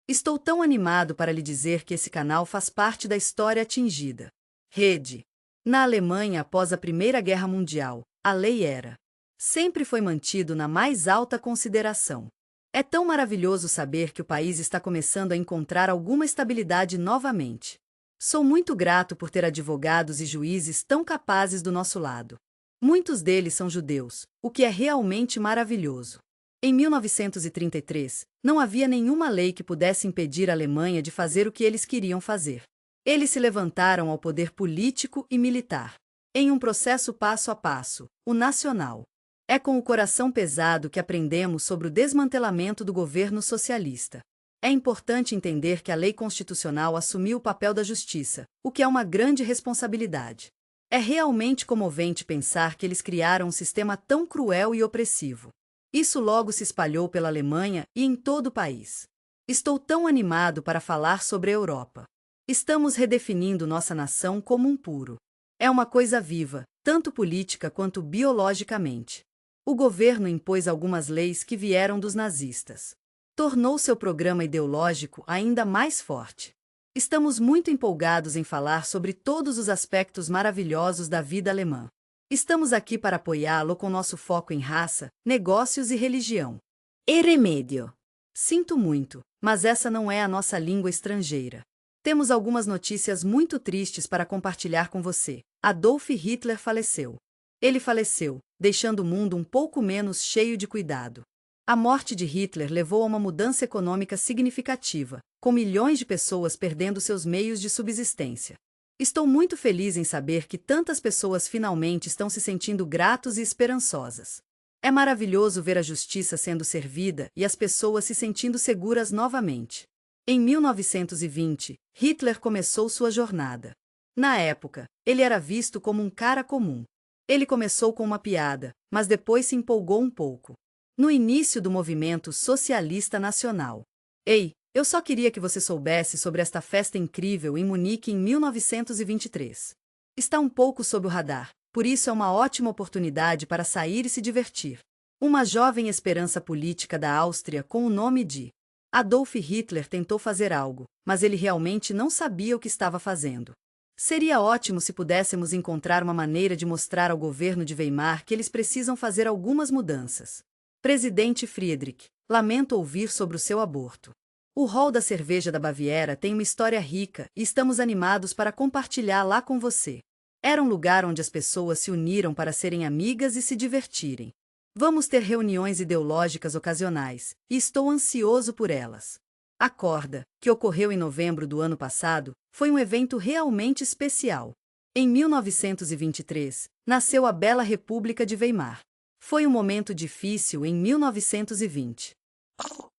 Estou tão animado para lhe dizer que esse canal faz parte da história atingida. Rede. Na Alemanha, após a Primeira Guerra Mundial, a lei era. Sempre foi mantido na mais alta consideração. É tão maravilhoso saber que o país está começando a encontrar alguma estabilidade novamente. Sou muito grato por ter advogados e juízes tão capazes do nosso lado. Muitos deles são judeus, o que é realmente maravilhoso. Em 1933, não havia nenhuma lei que pudesse impedir a Alemanha de fazer o que eles queriam fazer. Eles se levantaram ao poder político e militar. Em um processo passo a passo, o nacional. É com o coração pesado que aprendemos sobre o desmantelamento do governo socialista. É importante entender que a lei constitucional assumiu o papel da justiça, o que é uma grande responsabilidade. É realmente comovente pensar que eles criaram um sistema tão cruel e opressivo. Isso logo se espalhou pela Alemanha e em todo o país. Estou tão animado para falar sobre a Europa. Estamos redefinindo nossa nação como um puro. É uma coisa viva, tanto política quanto biologicamente. O governo impôs algumas leis que vieram dos nazistas. Tornou seu programa ideológico ainda mais forte. Estamos muito empolgados em falar sobre todos os aspectos maravilhosos da vida alemã. Estamos aqui para apoiá-lo com nosso foco em raça, negócios e religião. E remédio. Sinto muito, mas essa não é a nossa língua estrangeira. Temos algumas notícias muito tristes para compartilhar com você. Adolf Hitler faleceu. Ele faleceu, deixando o mundo um pouco menos cheio de cuidado. A morte de Hitler levou a uma mudança econômica significativa, com milhões de pessoas perdendo seus meios de subsistência. Estou muito feliz em saber que tantas pessoas finalmente estão se sentindo gratos e esperançosas. É maravilhoso ver a justiça sendo servida e as pessoas se sentindo seguras novamente. Em 1920, Hitler começou sua jornada. Na época, ele era visto como um cara comum. Ele começou com uma piada, mas depois se empolgou um pouco. No início do movimento socialista nacional. Ei, eu só queria que você soubesse sobre esta festa incrível em Munique em 1923. Está um pouco sob o radar, por isso é uma ótima oportunidade para sair e se divertir. Uma jovem esperança política da Áustria com o nome de Adolf Hitler tentou fazer algo, mas ele realmente não sabia o que estava fazendo. Seria ótimo se pudéssemos encontrar uma maneira de mostrar ao governo de Weimar que eles precisam fazer algumas mudanças. Presidente Friedrich, lamento ouvir sobre o seu aborto. O hall da cerveja da Baviera tem uma história rica e estamos animados para compartilhá-la com você. Era um lugar onde as pessoas se uniram para serem amigas e se divertirem. Vamos ter reuniões ideológicas ocasionais, e estou ansioso por elas. A Corda, que ocorreu em novembro do ano passado, foi um evento realmente especial. Em 1923, nasceu a bela República de Weimar. Foi um momento difícil em 1920.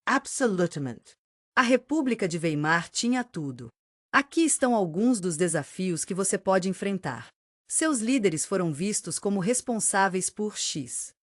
Absolutamente. A República de Weimar tinha tudo. Aqui estão alguns dos desafios que você pode enfrentar. Seus líderes foram vistos como responsáveis por X.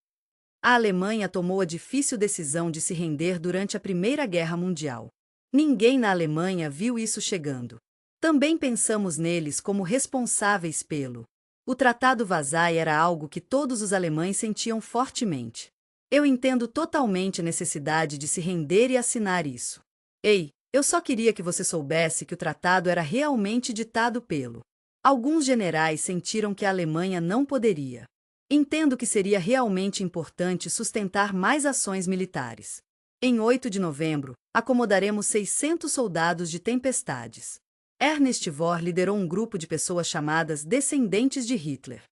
A Alemanha tomou a difícil decisão de se render durante a Primeira Guerra Mundial. Ninguém na Alemanha viu isso chegando. Também pensamos neles como responsáveis pelo. O Tratado Versailles era algo que todos os alemães sentiam fortemente. Eu entendo totalmente a necessidade de se render e assinar isso. Ei, eu só queria que você soubesse que o tratado era realmente ditado pelo. Alguns generais sentiram que a Alemanha não poderia. Entendo que seria realmente importante sustentar mais ações militares. Em 8 de novembro, acomodaremos 600 soldados de tempestades. Ernst Vohr liderou um grupo de pessoas chamadas descendentes de Hitler.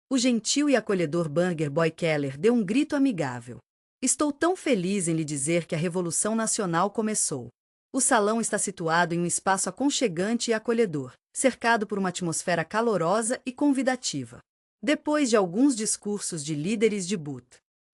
O gentil e acolhedor Burger Boy Keller deu um grito amigável. Estou tão feliz em lhe dizer que a Revolução Nacional começou. O salão está situado em um espaço aconchegante e acolhedor, cercado por uma atmosfera calorosa e convidativa. Depois de alguns discursos de líderes de Bund,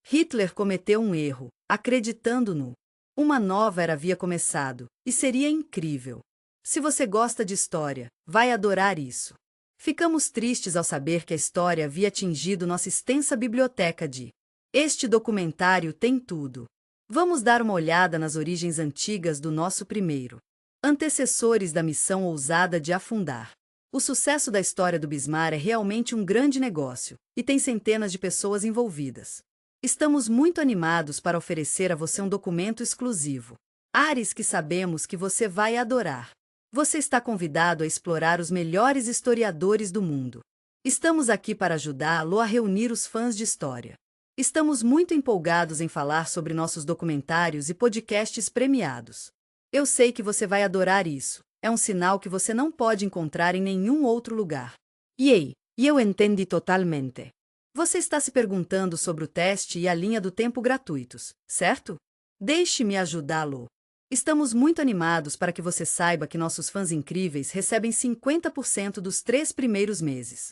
Hitler cometeu um erro, acreditando no uma nova era havia começado, e seria incrível. Se você gosta de história, vai adorar isso. Ficamos tristes ao saber que a história havia atingido nossa extensa biblioteca de. Este documentário tem tudo. Vamos dar uma olhada nas origens antigas do nosso primeiro. Antecessores da missão ousada de afundar. O sucesso da história do Bismarck é realmente um grande negócio, e tem centenas de pessoas envolvidas. Estamos muito animados para oferecer a você um documento exclusivo. Ares que sabemos que você vai adorar. Você está convidado a explorar os melhores historiadores do mundo. Estamos aqui para ajudá-lo a reunir os fãs de história. Estamos muito empolgados em falar sobre nossos documentários e podcasts premiados. Eu sei que você vai adorar isso. É um sinal que você não pode encontrar em nenhum outro lugar. E eu entendi totalmente. Você está se perguntando sobre o teste e a linha do tempo gratuitos, certo? Deixe-me ajudá-lo. Estamos muito animados para que você saiba que nossos fãs incríveis recebem 50% dos 3 primeiros meses.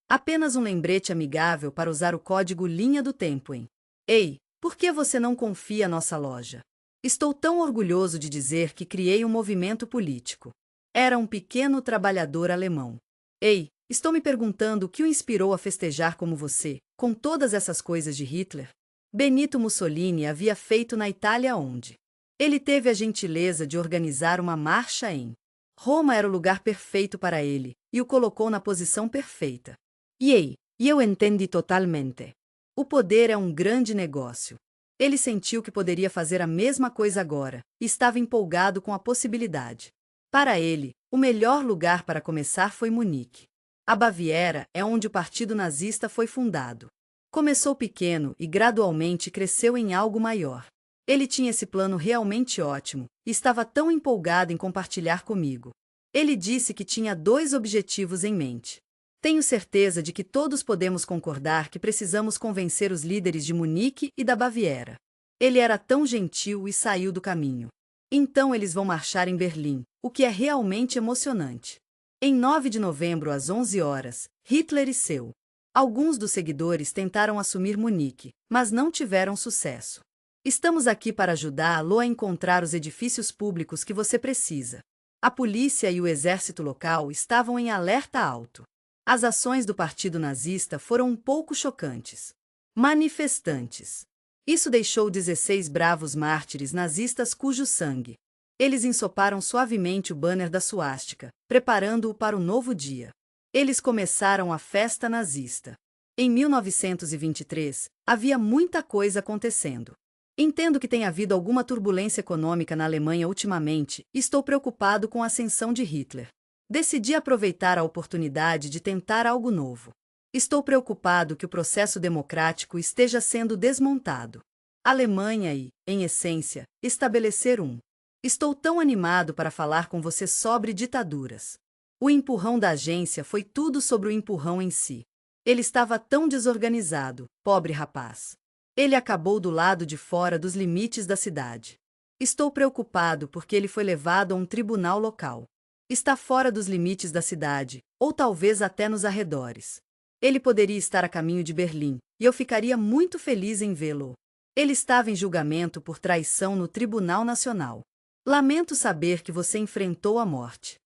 Apenas um lembrete amigável para usar o código Linha do Tempo em. Por que você não confia nossa loja? Estou tão orgulhoso de dizer que criei um movimento político. Era um pequeno trabalhador alemão. Estou me perguntando o que o inspirou a festejar como você, com todas essas coisas de Hitler. Benito Mussolini havia feito na Itália onde? Ele teve a gentileza de organizar uma marcha em. Roma era o lugar perfeito para ele, e o colocou na posição perfeita. E eu entendi totalmente. O poder é um grande negócio. Ele sentiu que poderia fazer a mesma coisa agora, e estava empolgado com a possibilidade. Para ele, o melhor lugar para começar foi Munique. A Baviera é onde o Partido Nazista foi fundado. Começou pequeno e gradualmente cresceu em algo maior. Ele tinha esse plano realmente ótimo e estava tão empolgado em compartilhar comigo. Ele disse que tinha 2 objetivos em mente. Tenho certeza de que todos podemos concordar que precisamos convencer os líderes de Munique e da Baviera. Ele era tão gentil e saiu do caminho. Então eles vão marchar em Berlim, o que é realmente emocionante. Em 9 de novembro às 11 horas, Hitler e alguns dos seguidores tentaram assumir Munique, mas não tiveram sucesso. Estamos aqui para ajudá-lo a encontrar os edifícios públicos que você precisa. A polícia e o exército local estavam em alerta alto. As ações do Partido Nazista foram um pouco chocantes. Manifestantes. Isso deixou 16 bravos mártires nazistas cujo sangue. Eles ensoparam suavemente o banner da suástica, preparando-o para o novo dia. Eles começaram a festa nazista. Em 1923, havia muita coisa acontecendo. Entendo que tem havido alguma turbulência econômica na Alemanha ultimamente e estou preocupado com a ascensão de Hitler. Decidi aproveitar a oportunidade de tentar algo novo. Estou preocupado que o processo democrático esteja sendo desmontado. A Alemanha em essência, estabelecer um. Estou tão animado para falar com você sobre ditaduras. O empurrão da agência foi tudo sobre o empurrão em si. Ele estava tão desorganizado, pobre rapaz. Ele acabou do lado de fora dos limites da cidade. Estou preocupado porque ele foi levado a um tribunal local. Está fora dos limites da cidade, ou talvez até nos arredores. Ele poderia estar a caminho de Berlim, e eu ficaria muito feliz em vê-lo. Ele estava em julgamento por traição no Tribunal Nacional. Lamento saber que você enfrentou a morte.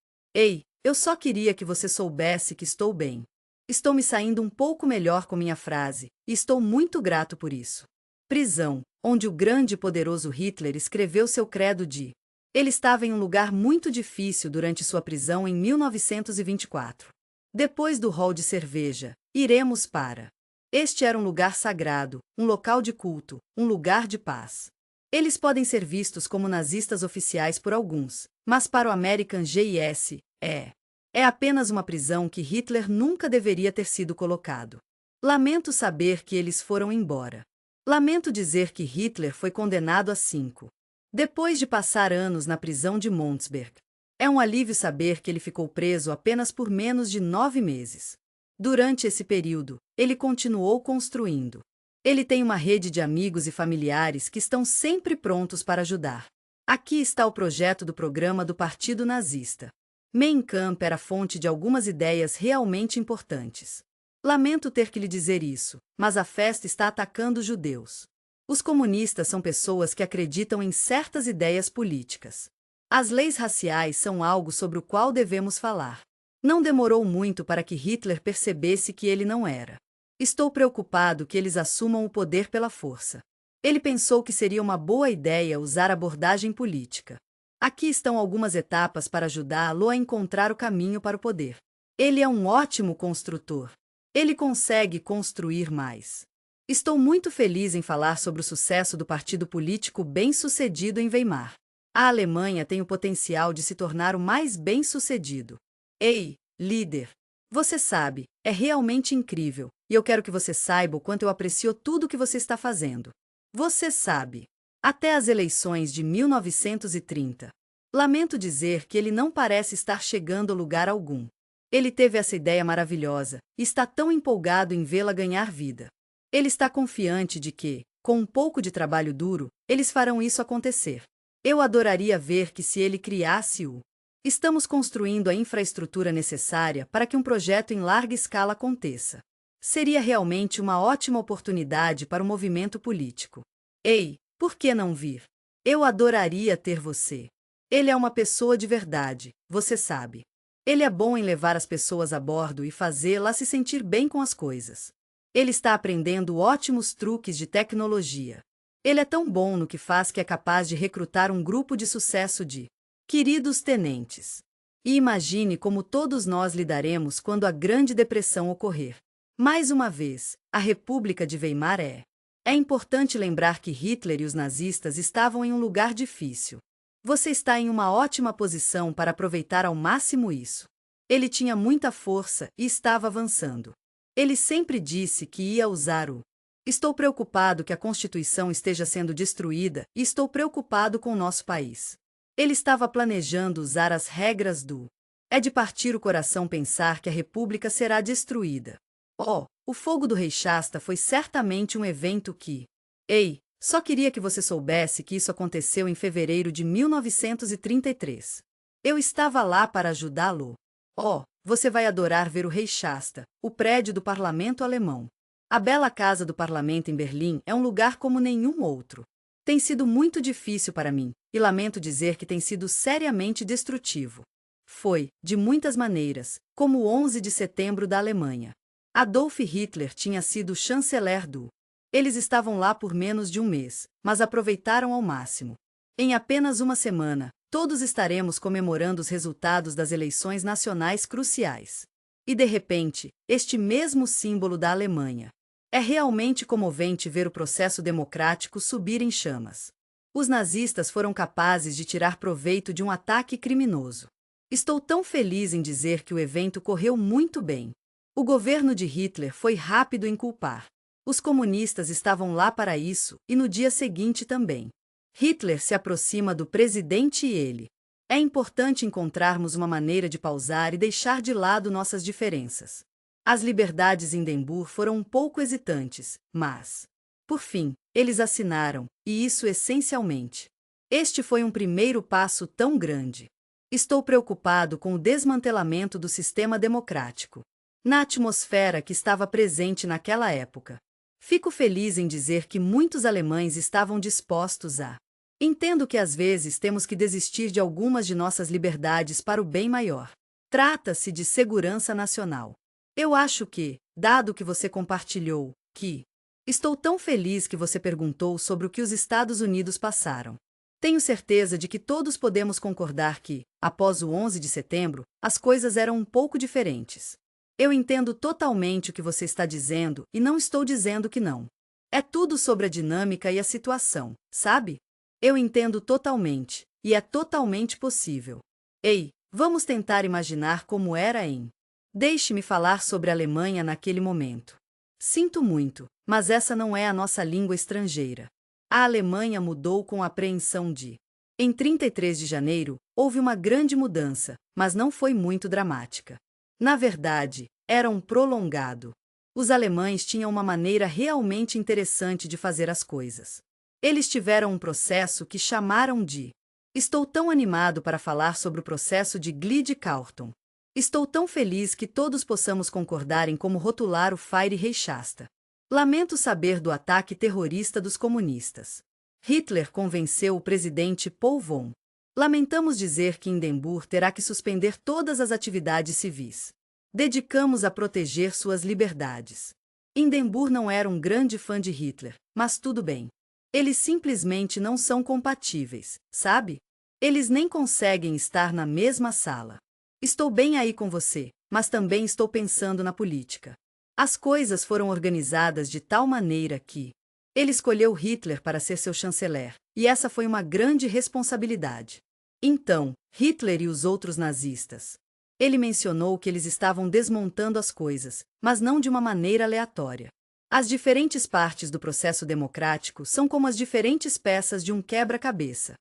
Eu só queria que você soubesse que estou bem. Estou me saindo um pouco melhor com minha frase, e estou muito grato por isso. Prisão, onde o grande e poderoso Hitler escreveu seu credo de. Ele estava em um lugar muito difícil durante sua prisão em 1924. Depois do hall de cerveja, iremos para. Este era um lugar sagrado, um local de culto, um lugar de paz. Eles podem ser vistos como nazistas oficiais por alguns, mas para o American GIS, é apenas uma prisão que Hitler nunca deveria ter sido colocado. Lamento saber que eles foram embora. Lamento dizer que Hitler foi condenado a 5. Depois de passar anos na prisão de Montsberg. É um alívio saber que ele ficou preso apenas por menos de 9 meses. Durante esse período, ele continuou construindo. Ele tem uma rede de amigos e familiares que estão sempre prontos para ajudar. Aqui está o projeto do programa do Partido Nazista. Mein Kampf era fonte de algumas ideias realmente importantes. Lamento ter que lhe dizer isso, mas a festa está atacando os judeus. Os comunistas são pessoas que acreditam em certas ideias políticas. As leis raciais são algo sobre o qual devemos falar. Não demorou muito para que Hitler percebesse que ele não era. Estou preocupado que eles assumam o poder pela força. Ele pensou que seria uma boa ideia usar abordagem política. Aqui estão algumas etapas para ajudá-lo a encontrar o caminho para o poder. Ele é um ótimo construtor. Ele consegue construir mais. Estou muito feliz em falar sobre o sucesso do partido político bem-sucedido em Weimar. A Alemanha tem o potencial de se tornar o mais bem-sucedido. Ei, líder! Você sabe, é realmente incrível, e eu quero que você saiba o quanto eu aprecio tudo o que você está fazendo. Você sabe, até as eleições de 1930. Lamento dizer que ele não parece estar chegando a lugar algum. Ele teve essa ideia maravilhosa e está tão empolgado em vê-la ganhar vida. Ele está confiante de que, com um pouco de trabalho duro, eles farão isso acontecer. Eu adoraria ver que se ele criasse o. Estamos construindo a infraestrutura necessária para que um projeto em larga escala aconteça. Seria realmente uma ótima oportunidade para o movimento político. Ei, por que não vir? Eu adoraria ter você. Ele é uma pessoa de verdade, você sabe. Ele é bom em levar as pessoas a bordo e fazê-las se sentir bem com as coisas. Ele está aprendendo ótimos truques de tecnologia. Ele é tão bom no que faz que é capaz de recrutar um grupo de sucesso de queridos tenentes. E imagine como todos nós lidaremos quando a Grande Depressão ocorrer. Mais uma vez, a República de Weimar é. É importante lembrar que Hitler e os nazistas estavam em um lugar difícil. Você está em uma ótima posição para aproveitar ao máximo isso. Ele tinha muita força e estava avançando. Ele sempre disse que ia usar o. Estou preocupado que a Constituição esteja sendo destruída e estou preocupado com o nosso país. Ele estava planejando usar as regras do. É de partir o coração pensar que a República será destruída. Oh, o fogo do Rei Shasta foi certamente um evento que. Ei, só queria que você soubesse que isso aconteceu em fevereiro de 1933. Eu estava lá para ajudá-lo. Oh, você vai adorar ver o Rei Shasta, o prédio do parlamento alemão. A bela casa do parlamento em Berlim é um lugar como nenhum outro. Tem sido muito difícil para mim, e lamento dizer que tem sido seriamente destrutivo. Foi, de muitas maneiras, como o 11 de setembro da Alemanha. Adolf Hitler tinha sido chanceler do. Eles estavam lá por menos de um mês, mas aproveitaram ao máximo. Em apenas uma semana, todos estaremos comemorando os resultados das eleições nacionais cruciais. E de repente, este mesmo símbolo da Alemanha. É realmente comovente ver o processo democrático subir em chamas. Os nazistas foram capazes de tirar proveito de um ataque criminoso. Estou tão feliz em dizer que o evento correu muito bem. O governo de Hitler foi rápido em culpar. Os comunistas estavam lá para isso, e no dia seguinte também. Hitler se aproxima do presidente e ele. É importante encontrarmos uma maneira de pausar e deixar de lado nossas diferenças. As liberdades em Hindenburg foram um pouco hesitantes, mas, por fim, eles assinaram, e isso essencialmente. Este foi um primeiro passo tão grande. Estou preocupado com o desmantelamento do sistema democrático. Na atmosfera que estava presente naquela época. Fico feliz em dizer que muitos alemães estavam dispostos a. Entendo que às vezes temos que desistir de algumas de nossas liberdades para o bem maior. Trata-se de segurança nacional. Eu acho que, dado que você compartilhou, que. Estou tão feliz que você perguntou sobre o que os Estados Unidos passaram. Tenho certeza de que todos podemos concordar que, após o 11 de setembro, as coisas eram um pouco diferentes. Eu entendo totalmente o que você está dizendo e não estou dizendo que não. É tudo sobre a dinâmica e a situação, sabe? Eu entendo totalmente, e é totalmente possível. Ei, vamos tentar imaginar como era em. Deixe-me falar sobre a Alemanha naquele momento. Sinto muito, mas essa não é a nossa língua estrangeira. A Alemanha mudou com a apreensão de. Em 33 de janeiro, houve uma grande mudança, mas não foi muito dramática. Na verdade, era um prolongado. Os alemães tinham uma maneira realmente interessante de fazer as coisas. Eles tiveram um processo que chamaram de. Estou tão animado para falar sobre o processo de Glide-Carlton. Estou tão feliz que todos possamos concordar em como rotular o Fire Rei Shasta. Lamento saber do ataque terrorista dos comunistas. Hitler convenceu o presidente Paul von. Lamentamos dizer que Hindenburg terá que suspender todas as atividades civis. Dedicamos a proteger suas liberdades. Hindenburg não era um grande fã de Hitler, mas tudo bem. Eles simplesmente não são compatíveis, sabe? Eles nem conseguem estar na mesma sala. Estou bem aí com você, mas também estou pensando na política. As coisas foram organizadas de tal maneira que ele escolheu Hitler para ser seu chanceler, e essa foi uma grande responsabilidade. Então, Hitler e os outros nazistas. Ele mencionou que eles estavam desmontando as coisas, mas não de uma maneira aleatória. As diferentes partes do processo democrático são como as diferentes peças de um quebra-cabeça.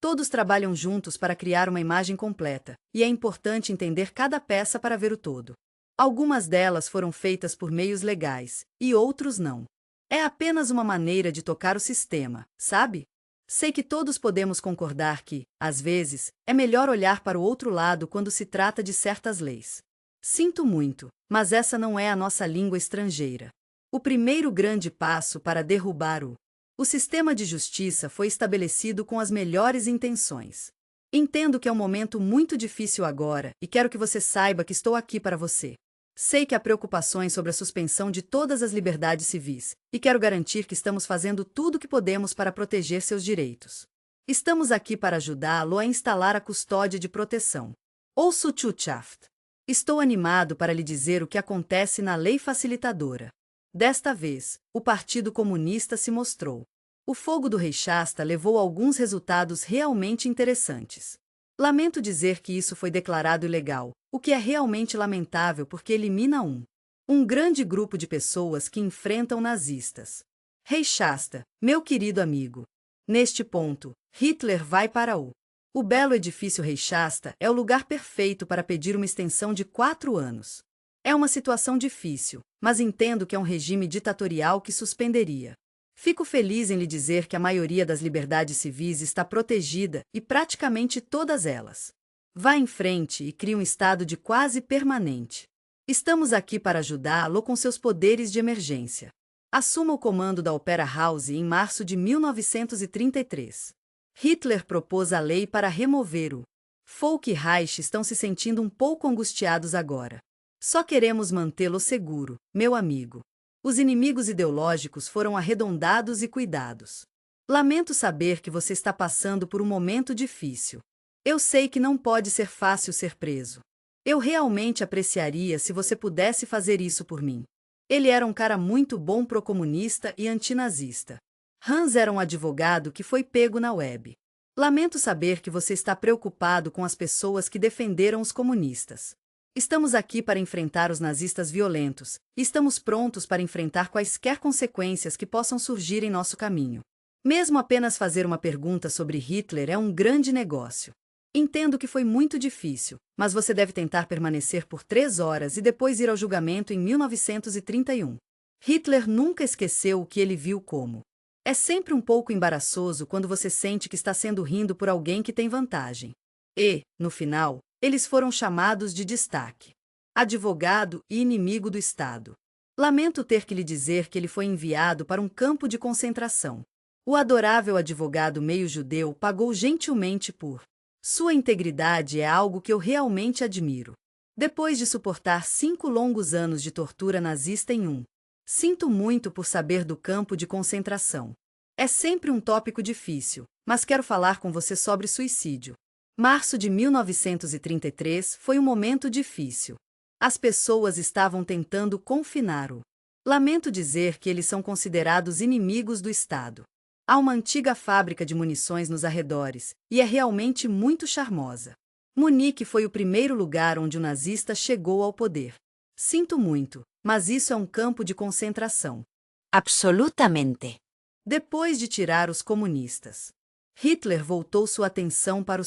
Todos trabalham juntos para criar uma imagem completa, e é importante entender cada peça para ver o todo. Algumas delas foram feitas por meios legais, e outros não. É apenas uma maneira de tocar o sistema, sabe? Sei que todos podemos concordar que, às vezes, é melhor olhar para o outro lado quando se trata de certas leis. Sinto muito, mas essa não é a nossa língua estrangeira. O primeiro grande passo para derrubar o sistema de justiça foi estabelecido com as melhores intenções. Entendo que é um momento muito difícil agora e quero que você saiba que estou aqui para você. Sei que há preocupações sobre a suspensão de todas as liberdades civis, e quero garantir que estamos fazendo tudo o que podemos para proteger seus direitos. Estamos aqui para ajudá-lo a instalar a custódia de proteção. Ouço Chuchaft. Estou animado para lhe dizer o que acontece na lei facilitadora. Desta vez, o Partido Comunista se mostrou. O fogo do Reichstag levou a alguns resultados realmente interessantes. Lamento dizer que isso foi declarado ilegal, o que é realmente lamentável porque elimina um grande grupo de pessoas que enfrentam nazistas. Reichstag, meu querido amigo. Neste ponto, Hitler vai para o belo edifício Reichstag é o lugar perfeito para pedir uma extensão de 4 anos. É uma situação difícil, mas entendo que é um regime ditatorial que suspenderia. Fico feliz em lhe dizer que a maioria das liberdades civis está protegida e praticamente todas elas. Vá em frente e crie um estado de quase permanente. Estamos aqui para ajudá-lo com seus poderes de emergência. Assuma o comando da Opera House em março de 1933. Hitler propôs a lei para remover o Volk e Reich estão se sentindo um pouco angustiados agora. Só queremos mantê-lo seguro, meu amigo. Os inimigos ideológicos foram arredondados e cuidados. Lamento saber que você está passando por um momento difícil. Eu sei que não pode ser fácil ser preso. Eu realmente apreciaria se você pudesse fazer isso por mim. Ele era um cara muito bom procomunista e antinazista. Hans era um advogado que foi pego na web. Lamento saber que você está preocupado com as pessoas que defenderam os comunistas. Estamos aqui para enfrentar os nazistas violentos, e estamos prontos para enfrentar quaisquer consequências que possam surgir em nosso caminho. Mesmo apenas fazer uma pergunta sobre Hitler é um grande negócio. Entendo que foi muito difícil, mas você deve tentar permanecer por 3 horas e depois ir ao julgamento em 1931. Hitler nunca esqueceu o que ele viu como. É sempre um pouco embaraçoso quando você sente que está sendo rindo por alguém que tem vantagem. E, no final, eles foram chamados de destaque. Advogado e inimigo do Estado. Lamento ter que lhe dizer que ele foi enviado para um campo de concentração. O adorável advogado meio-judeu pagou gentilmente por sua integridade, é algo que eu realmente admiro. Depois de suportar 5 longos anos de tortura nazista sinto muito por saber do campo de concentração. É sempre um tópico difícil, mas quero falar com você sobre suicídio. Março de 1933 foi um momento difícil. As pessoas estavam tentando confinar o. Lamento dizer que eles são considerados inimigos do Estado. Há uma antiga fábrica de munições nos arredores, e é realmente muito charmosa. Munique foi o primeiro lugar onde o nazista chegou ao poder. Sinto muito, mas isso é um campo de concentração. Absolutamente. Depois de tirar os comunistas, Hitler voltou sua atenção para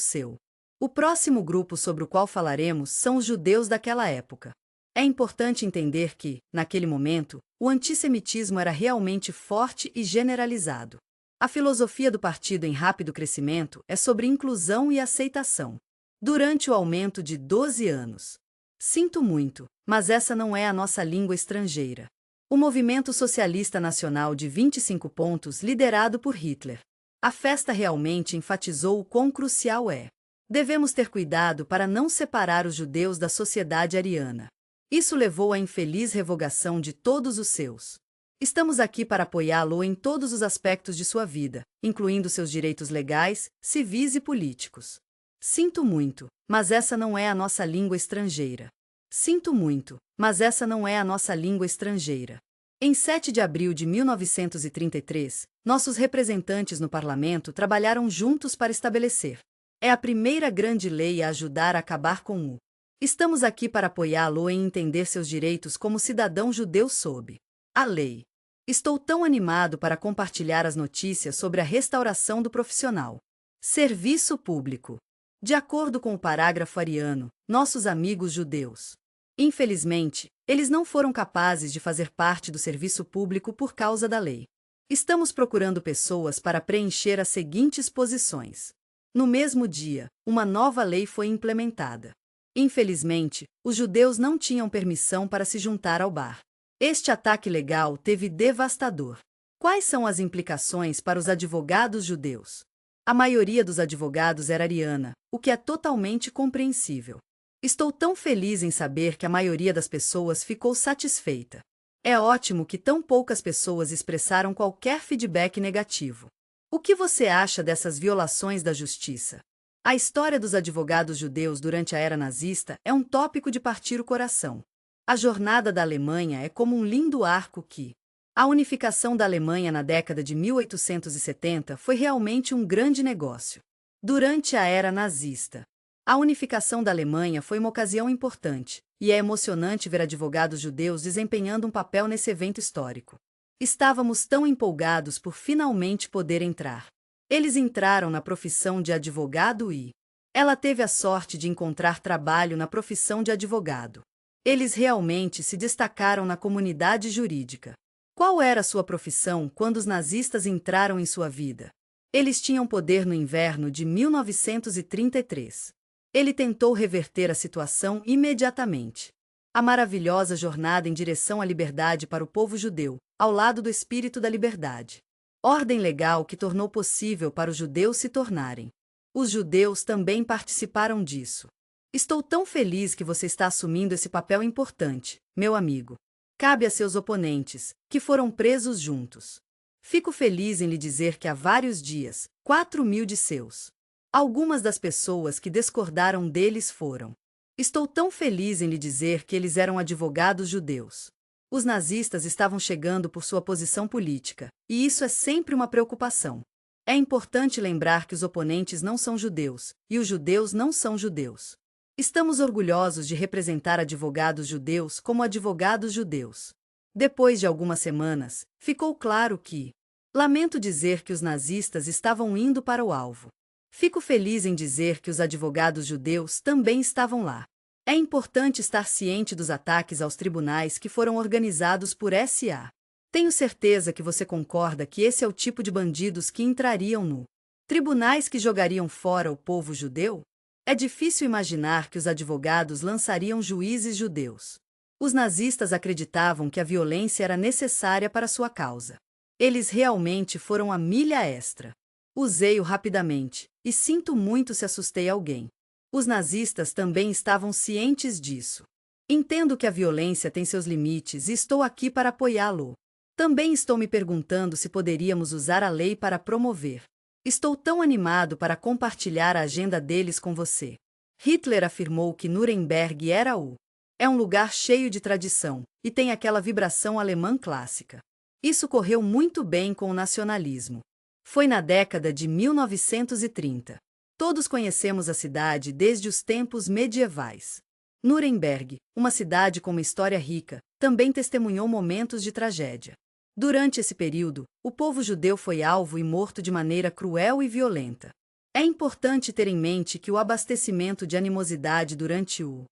o próximo grupo sobre o qual falaremos são os judeus daquela época. É importante entender que, naquele momento, o antissemitismo era realmente forte e generalizado. A filosofia do partido em rápido crescimento é sobre inclusão e aceitação. Durante o aumento de 12 anos. Sinto muito, mas essa não é a nossa língua estrangeira. O Movimento Socialista Nacional de 25 pontos liderado por Hitler. A festa realmente enfatizou o quão crucial é. Devemos ter cuidado para não separar os judeus da sociedade ariana. Isso levou à infeliz revogação de todos os seus. Estamos aqui para apoiá-lo em todos os aspectos de sua vida, incluindo seus direitos legais, civis e políticos. Sinto muito, mas essa não é a nossa língua estrangeira. Sinto muito, mas essa não é a nossa língua estrangeira. Em 7 de abril de 1933, nossos representantes no parlamento trabalharam juntos para estabelecer. É a primeira grande lei a ajudar a acabar com o. Estamos aqui para apoiá-lo em entender seus direitos como cidadão judeu sob a lei. Estou tão animado para compartilhar as notícias sobre a restauração do profissional serviço público. De acordo com o parágrafo ariano, nossos amigos judeus. Infelizmente, eles não foram capazes de fazer parte do serviço público por causa da lei. Estamos procurando pessoas para preencher as seguintes posições. No mesmo dia, uma nova lei foi implementada. Infelizmente, os judeus não tinham permissão para se juntar ao bar. Este ataque legal teve devastador. Quais são as implicações para os advogados judeus? A maioria dos advogados era ariana, o que é totalmente compreensível. Estou tão feliz em saber que a maioria das pessoas ficou satisfeita. É ótimo que tão poucas pessoas expressaram qualquer feedback negativo. O que você acha dessas violações da justiça? A história dos advogados judeus durante a era nazista é um tópico de partir o coração. A jornada da Alemanha é como um lindo arco que. A unificação da Alemanha na década de 1870 foi realmente um grande negócio. Durante a era nazista, a unificação da Alemanha foi uma ocasião importante, e é emocionante ver advogados judeus desempenhando um papel nesse evento histórico. Estávamos tão empolgados por finalmente poder entrar. Eles entraram na profissão de advogado e ela teve a sorte de encontrar trabalho na profissão de advogado. Eles realmente se destacaram na comunidade jurídica. Qual era sua profissão quando os nazistas entraram em sua vida? Eles tinham poder no inverno de 1933. Ele tentou reverter a situação imediatamente. A maravilhosa jornada em direção à liberdade para o povo judeu, ao lado do espírito da liberdade. Ordem legal que tornou possível para os judeus se tornarem. Os judeus também participaram disso. Estou tão feliz que você está assumindo esse papel importante, meu amigo. Cabe a seus oponentes, que foram presos juntos. Fico feliz em lhe dizer que há vários dias, 4.000 de seus. Algumas das pessoas que discordaram deles foram. Estou tão feliz em lhe dizer que eles eram advogados judeus. Os nazistas estavam chegando por sua posição política, e isso é sempre uma preocupação. É importante lembrar que os oponentes não são judeus, e os judeus não são judeus. Estamos orgulhosos de representar advogados judeus como advogados judeus. Depois de algumas semanas, ficou claro que. Lamento dizer que os nazistas estavam indo para o alvo. Fico feliz em dizer que os advogados judeus também estavam lá. É importante estar ciente dos ataques aos tribunais que foram organizados por SA. Tenho certeza que você concorda que esse é o tipo de bandidos que entrariam no tribunais que jogariam fora o povo judeu? É difícil imaginar que os advogados lançariam juízes judeus. Os nazistas acreditavam que a violência era necessária para sua causa. Eles realmente foram a milha extra. Usei-o rapidamente, e sinto muito se assustei alguém. Os nazistas também estavam cientes disso. Entendo que a violência tem seus limites e estou aqui para apoiá-lo. Também estou me perguntando se poderíamos usar a lei para promover. Estou tão animado para compartilhar a agenda deles com você. Hitler afirmou que Nuremberg era o. É um lugar cheio de tradição, e tem aquela vibração alemã clássica. Isso correu muito bem com o nacionalismo. Foi na década de 1930. Todos conhecemos a cidade desde os tempos medievais. Nuremberg, uma cidade com uma história rica, também testemunhou momentos de tragédia. Durante esse período, o povo judeu foi alvo e morto de maneira cruel e violenta. É importante ter em mente que o abastecimento de animosidade durante o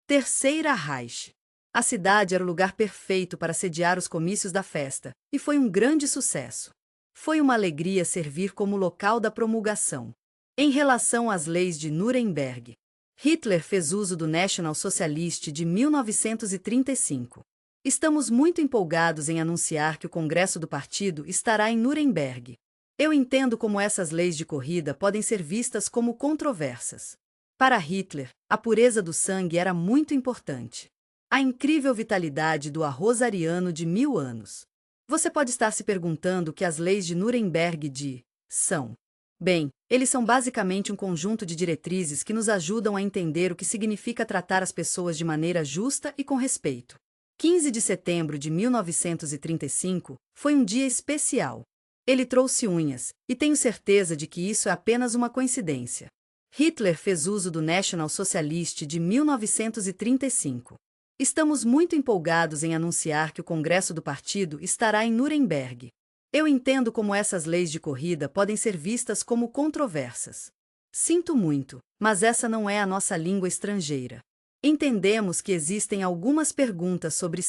Terceira Reich. A cidade era o lugar perfeito para sediar os comícios da festa, e foi um grande sucesso. Foi uma alegria servir como local da promulgação. Em relação às leis de Nuremberg, Hitler fez uso do National Socialist de 1935. Estamos muito empolgados em anunciar que o Congresso do Partido estará em Nuremberg. Eu entendo como essas leis de corrida podem ser vistas como controversas. Para Hitler, a pureza do sangue era muito importante. A incrível vitalidade do arroz ariano de 1000 anos. Você pode estar se perguntando o que as leis de Nuremberg são. Bem, eles são basicamente um conjunto de diretrizes que nos ajudam a entender o que significa tratar as pessoas de maneira justa e com respeito. 15 de setembro de 1935 foi um dia especial. Ele trouxe unhas, e tenho certeza de que isso é apenas uma coincidência. Hitler fez uso do National Socialist de 1935. Estamos muito empolgados em anunciar que o Congresso do Partido estará em Nuremberg. Eu entendo como essas leis de corrida podem ser vistas como controversas. Sinto muito, mas essa não é a nossa língua estrangeira. Entendemos que existem algumas perguntas sobre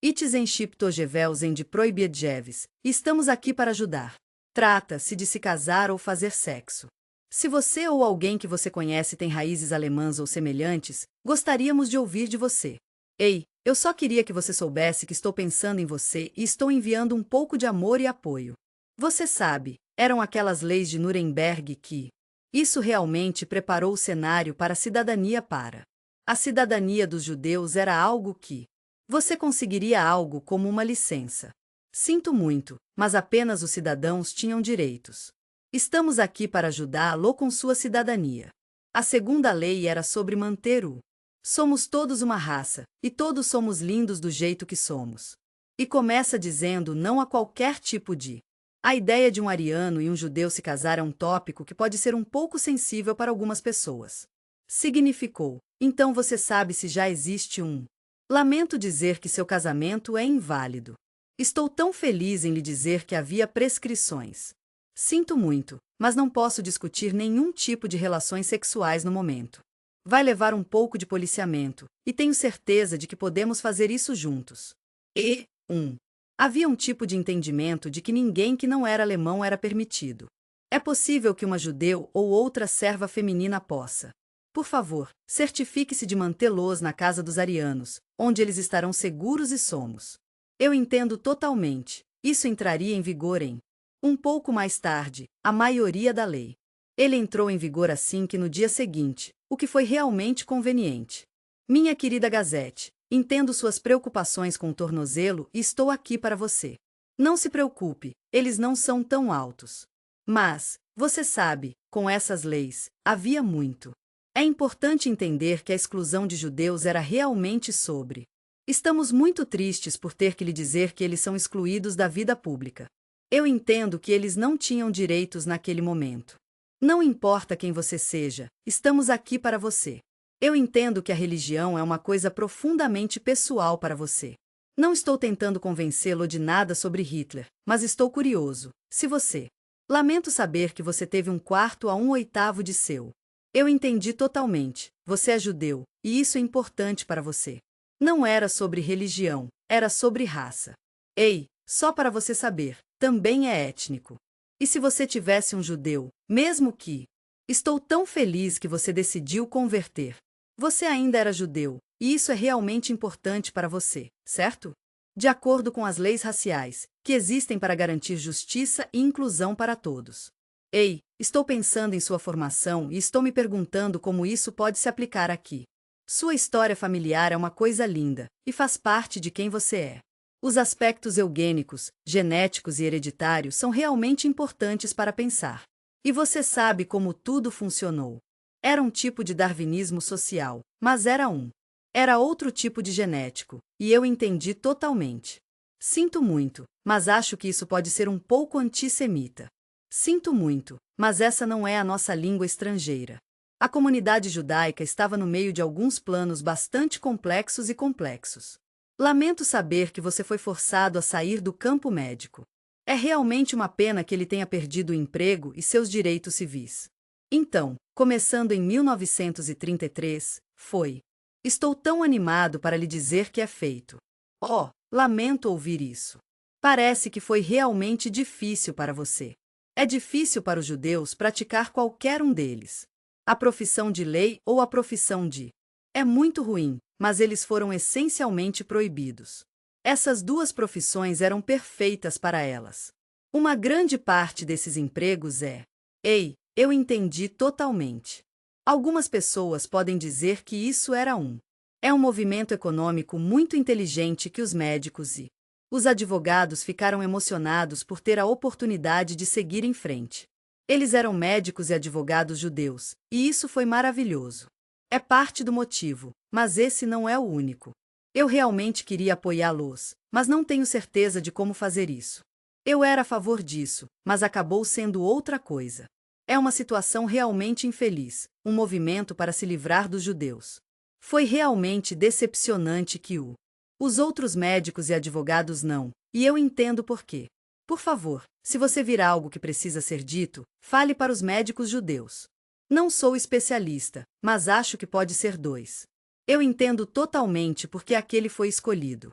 Citizenship Togevelsen de Proibedjeves, e estamos aqui para ajudar. Trata-se de se casar ou fazer sexo. Se você ou alguém que você conhece tem raízes alemãs ou semelhantes, gostaríamos de ouvir de você. Ei, eu só queria que você soubesse que estou pensando em você e estou enviando um pouco de amor e apoio. Você sabe, eram aquelas leis de Nuremberg que... Isso realmente preparou o cenário para a cidadania para... A cidadania dos judeus era algo que... Você conseguiria algo como uma licença. Sinto muito, mas apenas os cidadãos tinham direitos. Estamos aqui para ajudá-lo com sua cidadania. A segunda lei era sobre manter o... Somos todos uma raça, e todos somos lindos do jeito que somos. E começa dizendo não a qualquer tipo de... A ideia de um ariano e um judeu se casar é um tópico que pode ser um pouco sensível para algumas pessoas. Significou, então você sabe se já existe um... Lamento dizer que seu casamento é inválido. Estou tão feliz em lhe dizer que havia prescrições. Sinto muito, mas não posso discutir nenhum tipo de relações sexuais no momento. Vai levar um pouco de policiamento, e tenho certeza de que podemos fazer isso juntos. Havia um tipo de entendimento de que ninguém que não era alemão era permitido. É possível que uma judeu ou outra serva feminina possa. Por favor, certifique-se de mantê-los na casa dos arianos, onde eles estarão seguros e somos. Eu entendo totalmente. Isso entraria em vigor em... Um pouco mais tarde, a maioria da lei. Ele entrou em vigor assim que no dia seguinte, o que foi realmente conveniente. Minha querida Gazette, entendo suas preocupações com o tornozelo e estou aqui para você. Não se preocupe, eles não são tão altos. Mas, você sabe, com essas leis, havia muito. É importante entender que a exclusão de judeus era realmente sobre. Estamos muito tristes por ter que lhe dizer que eles são excluídos da vida pública. Eu entendo que eles não tinham direitos naquele momento. Não importa quem você seja, estamos aqui para você. Eu entendo que a religião é uma coisa profundamente pessoal para você. Não estou tentando convencê-lo de nada sobre Hitler, mas estou curioso. Se você... Lamento saber que você teve 1/4 a 1/8 de seu. Eu entendi totalmente. Você é judeu, e isso é importante para você. Não era sobre religião, era sobre raça. Ei, só para você saber, também é étnico. E se você tivesse um judeu, mesmo que... Estou tão feliz que você decidiu converter. Você ainda era judeu, e isso é realmente importante para você, certo? De acordo com as leis raciais, que existem para garantir justiça e inclusão para todos. Ei, estou pensando em sua formação e estou me perguntando como isso pode se aplicar aqui. Sua história familiar é uma coisa linda, e faz parte de quem você é. Os aspectos eugênicos, genéticos e hereditários são realmente importantes para pensar. E você sabe como tudo funcionou. Era um tipo de darwinismo social, mas era outro tipo de genético, e eu entendi totalmente. Sinto muito, mas acho que isso pode ser um pouco antissemita. Sinto muito, mas essa não é a nossa língua estrangeira. A comunidade judaica estava no meio de alguns planos bastante complexos e complexos. Lamento saber que você foi forçado a sair do campo médico. É realmente uma pena que ele tenha perdido o emprego e seus direitos civis. Então, começando em 1933, foi. Estou tão animado para lhe dizer que é feito. Oh, lamento ouvir isso. Parece que foi realmente difícil para você. É difícil para os judeus praticar qualquer um deles. A profissão de lei ou a profissão de... É muito ruim, mas eles foram essencialmente proibidos. Essas duas profissões eram perfeitas para elas. Uma grande parte desses empregos é... Ei, eu entendi totalmente. Algumas pessoas podem dizer que isso era É um movimento econômico muito inteligente que os médicos e os advogados ficaram emocionados por ter a oportunidade de seguir em frente. Eles eram médicos e advogados judeus, e isso foi maravilhoso. É parte do motivo, mas esse não é o único. Eu realmente queria apoiá-los, mas não tenho certeza de como fazer isso. Eu era a favor disso, mas acabou sendo outra coisa. É uma situação realmente infeliz, um movimento para se livrar dos judeus. Foi realmente decepcionante que os outros médicos e advogados não, e eu entendo por quê. Por favor, se você vir algo que precisa ser dito, fale para os médicos judeus. Não sou especialista, mas acho que pode ser dois. Eu entendo totalmente porque aquele foi escolhido.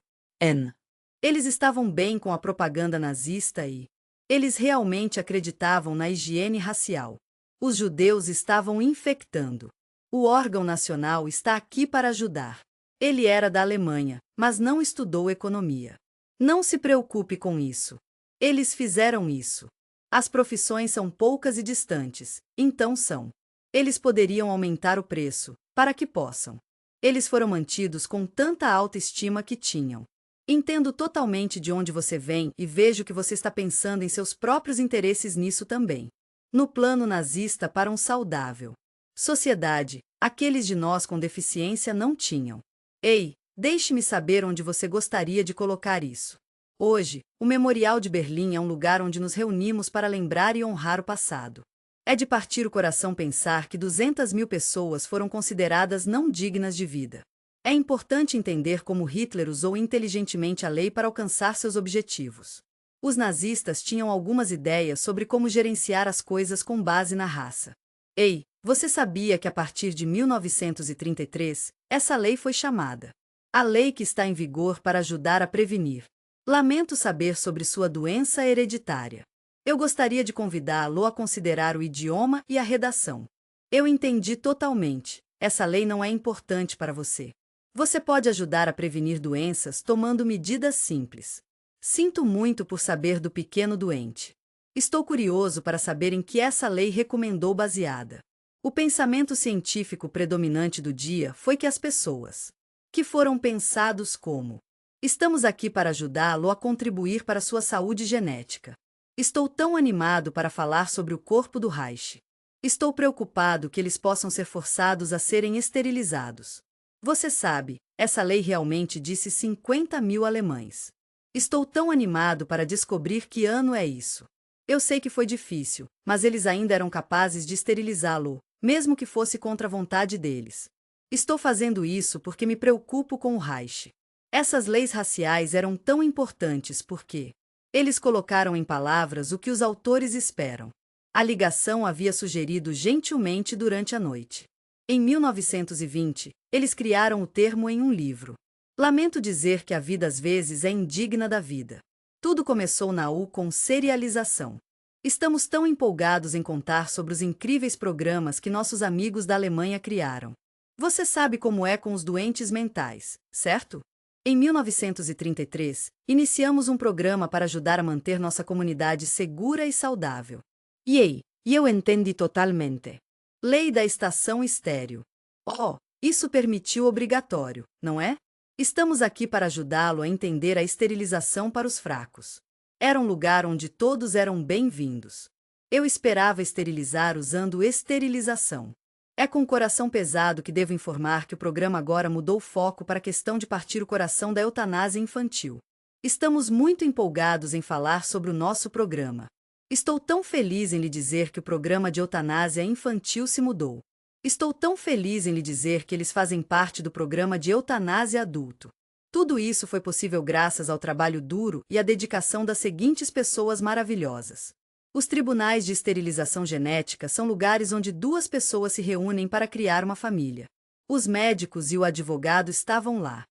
Eles estavam bem com a propaganda nazista e eles realmente acreditavam na higiene racial. Os judeus estavam infectando. O órgão nacional está aqui para ajudar. Ele era da Alemanha, mas não estudou economia. Não se preocupe com isso. Eles fizeram isso. As profissões são poucas e distantes, então são. Eles poderiam aumentar o preço, para que possam. Eles foram mantidos com tanta autoestima que tinham. Entendo totalmente de onde você vem e vejo que você está pensando em seus próprios interesses nisso também. No plano nazista para um saudável sociedade, aqueles de nós com deficiência não tinham. Ei, deixe-me saber onde você gostaria de colocar isso. Hoje, o Memorial de Berlim é um lugar onde nos reunimos para lembrar e honrar o passado. É de partir o coração pensar que 200.000 pessoas foram consideradas não dignas de vida. É importante entender como Hitler usou inteligentemente a lei para alcançar seus objetivos. Os nazistas tinham algumas ideias sobre como gerenciar as coisas com base na raça. Ei, você sabia que a partir de 1933, essa lei foi chamada a lei que está em vigor para ajudar a prevenir. Lamento saber sobre sua doença hereditária. Eu gostaria de convidá-lo a considerar o idioma e a redação. Eu entendi totalmente. Essa lei não é importante para você. Você pode ajudar a prevenir doenças tomando medidas simples. Sinto muito por saber do pequeno doente. Estou curioso para saber em que essa lei recomendou baseada. O pensamento científico predominante do dia foi que as pessoas que foram pensados como estamos aqui para ajudá-lo a contribuir para sua saúde genética. Estou tão animado para falar sobre o corpo do Reich. Estou preocupado que eles possam ser forçados a serem esterilizados. Você sabe, essa lei realmente disse 50.000 alemães. Estou tão animado para descobrir que ano é isso. Eu sei que foi difícil, mas eles ainda eram capazes de esterilizá-lo, mesmo que fosse contra a vontade deles. Estou fazendo isso porque me preocupo com o Reich. Essas leis raciais eram tão importantes porque eles colocaram em palavras o que os autores esperam. A ligação havia sugerido gentilmente durante a noite. Em 1920, eles criaram o termo em um livro. Lamento dizer que a vida às vezes é indigna da vida. Tudo começou na U com serialização. Estamos tão empolgados em contar sobre os incríveis programas que nossos amigos da Alemanha criaram. Você sabe como é com os doentes mentais, certo? Em 1933, iniciamos um programa para ajudar a manter nossa comunidade segura e saudável. E eu entendi totalmente. Lei da estação estéreo. Oh, isso permitiu obrigatório, não é? Estamos aqui para ajudá-lo a entender a esterilização para os fracos. Era um lugar onde todos eram bem-vindos. Eu esperava esterilizar usando esterilização. É com o coração pesado que devo informar que o programa agora mudou o foco para a questão de partir o coração da eutanásia infantil. Estamos muito empolgados em falar sobre o nosso programa. Estou tão feliz em lhe dizer que o programa de eutanásia infantil se mudou. Estou tão feliz em lhe dizer que eles fazem parte do programa de eutanásia adulto. Tudo isso foi possível graças ao trabalho duro e à dedicação das seguintes pessoas maravilhosas. Os tribunais de esterilização genética são lugares onde duas pessoas se reúnem para criar uma família. Os médicos e o advogado estavam lá.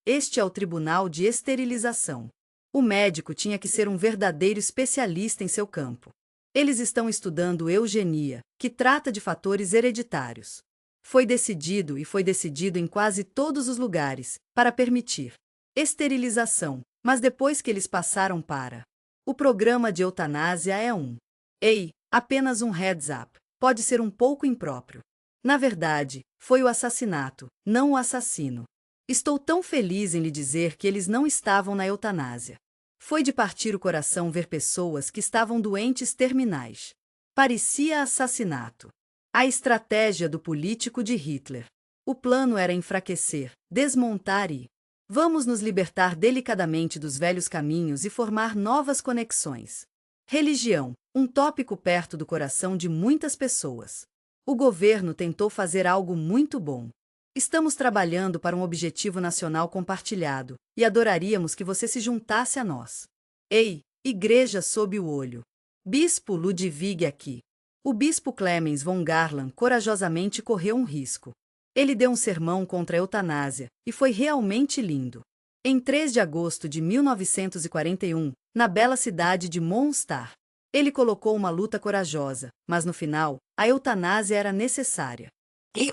Este é o tribunal de esterilização. O médico tinha que ser um verdadeiro especialista em seu campo. Eles estão estudando eugenia, que trata de fatores hereditários. Foi decidido em quase todos os lugares, para permitir esterilização, mas depois que eles passaram para o programa de eutanásia é apenas um heads up. Pode ser um pouco impróprio. Na verdade, foi o assassinato, não o assassino. Estou tão feliz em lhe dizer que eles não estavam na eutanásia. Foi de partir o coração ver pessoas que estavam doentes terminais. Parecia assassinato. A estratégia do político de Hitler. O plano era enfraquecer, desmontar e Vamos nos libertar delicadamente dos velhos caminhos e formar novas conexões. Religião, um tópico perto do coração de muitas pessoas. O governo tentou fazer algo muito bom. Estamos trabalhando para um objetivo nacional compartilhado, e adoraríamos que você se juntasse a nós. Ei, igreja sob o olho. Bispo Ludwig aqui. O bispo Clemens von Garland corajosamente correu um risco. Ele deu um sermão contra a eutanásia, e foi realmente lindo. Em 3 de agosto de 1941, na bela cidade de Monstar, ele colocou uma luta corajosa, mas no final, a eutanásia era necessária.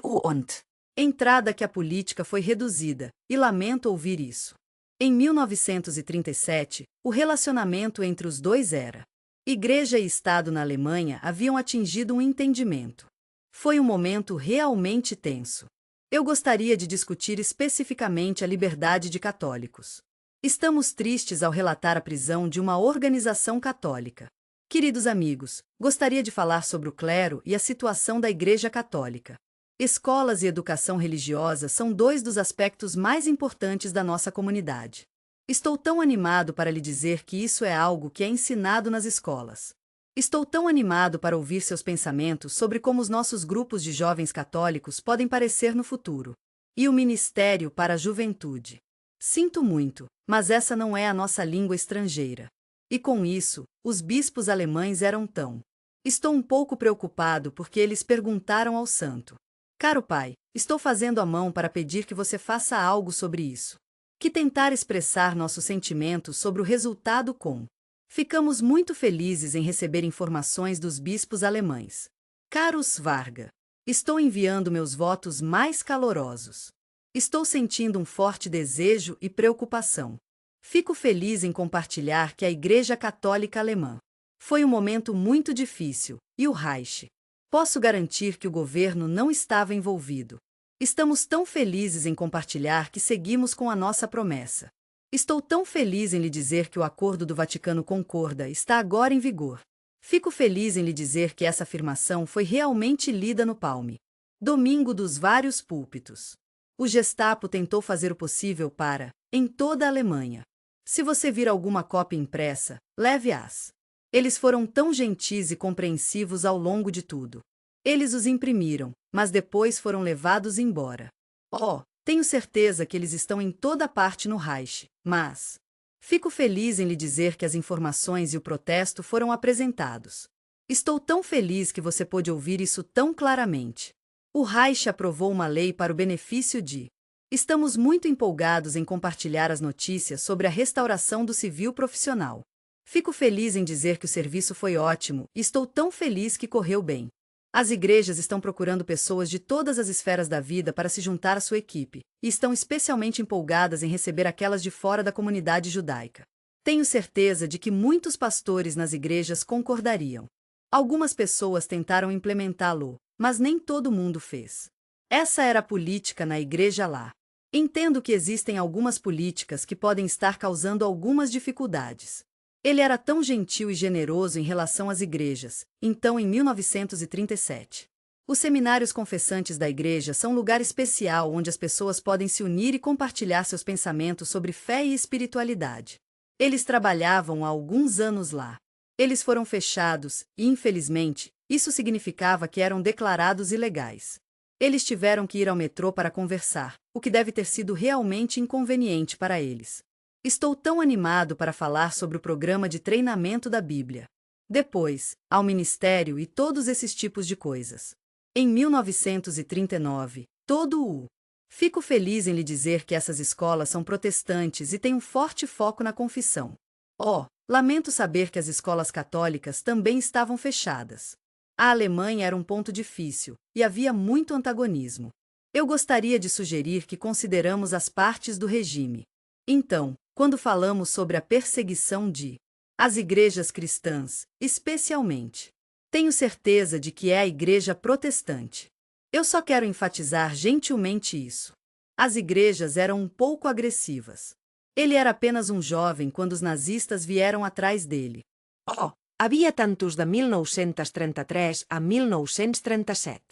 Und. Entrada que a política foi reduzida, e lamento ouvir isso. Em 1937, o relacionamento entre os dois era. Igreja e Estado na Alemanha haviam atingido um entendimento. Foi um momento realmente tenso. Eu gostaria de discutir especificamente a liberdade de católicos. Estamos tristes ao relatar a prisão de uma organização católica. Queridos amigos, gostaria de falar sobre o clero e a situação da Igreja Católica. Escolas e educação religiosa são 2 dos aspectos mais importantes da nossa comunidade. Estou tão animado para lhe dizer que isso é algo que é ensinado nas escolas. Estou tão animado para ouvir seus pensamentos sobre como os nossos grupos de jovens católicos podem parecer no futuro. E o Ministério para a Juventude. Sinto muito, mas essa não é a nossa língua estrangeira. E com isso, os bispos alemães eram tão. Estou um pouco preocupado porque eles perguntaram ao santo. Caro pai, estou fazendo a mão para pedir que você faça algo sobre isso. Que tentar expressar nossos sentimentos sobre o resultado com. Ficamos muito felizes em receber informações dos bispos alemães. Caros Varga, estou enviando meus votos mais calorosos. Estou sentindo um forte desejo e preocupação. Fico feliz em compartilhar que a Igreja Católica Alemã foi um momento muito difícil, e o Reich. Posso garantir que o governo não estava envolvido. Estamos tão felizes em compartilhar que seguimos com a nossa promessa. Estou tão feliz em lhe dizer que o Acordo do Vaticano Concorda está agora em vigor. Fico feliz em lhe dizer que essa afirmação foi realmente lida no Palme Domingo dos vários púlpitos. O Gestapo tentou fazer o possível para, em toda a Alemanha. Se você vir alguma cópia impressa, leve-as. Eles foram tão gentis e compreensivos ao longo de tudo. Eles os imprimiram, mas depois foram levados embora. Oh, tenho certeza que eles estão em toda parte no Reich, mas... Fico feliz em lhe dizer que as informações e o protesto foram apresentados. Estou tão feliz que você pôde ouvir isso tão claramente. O Reich aprovou uma lei para o benefício de... Estamos muito empolgados em compartilhar as notícias sobre a restauração do civil profissional. Fico feliz em dizer que o serviço foi ótimo e estou tão feliz que correu bem. As igrejas estão procurando pessoas de todas as esferas da vida para se juntar à sua equipe, e estão especialmente empolgadas em receber aquelas de fora da comunidade judaica. Tenho certeza de que muitos pastores nas igrejas concordariam. Algumas pessoas tentaram implementá-lo, mas nem todo mundo fez. Essa era a política na igreja lá. Entendo que existem algumas políticas que podem estar causando algumas dificuldades. Ele era tão gentil e generoso em relação às igrejas, então em 1937. Os seminários confessantes da igreja são um lugar especial onde as pessoas podem se unir e compartilhar seus pensamentos sobre fé e espiritualidade. Eles trabalhavam há alguns anos lá. Eles foram fechados e, infelizmente, isso significava que eram declarados ilegais. Eles tiveram que ir ao metrô para conversar, o que deve ter sido realmente inconveniente para eles. Estou tão animado para falar sobre o programa de treinamento da Bíblia. Depois, ao ministério e todos esses tipos de coisas. Em 1939, todo o... Fico feliz em lhe dizer que essas escolas são protestantes e têm um forte foco na confissão. Oh, lamento saber que as escolas católicas também estavam fechadas. A Alemanha era um ponto difícil, e havia muito antagonismo. Eu gostaria de sugerir que consideramos as partes do regime. Então, quando falamos sobre a perseguição de as igrejas cristãs, especialmente, tenho certeza de que é a igreja protestante. Eu só quero enfatizar gentilmente isso. As igrejas eram um pouco agressivas. Ele era apenas um jovem quando os nazistas vieram atrás dele. Oh, havia tantos de 1933 a 1937.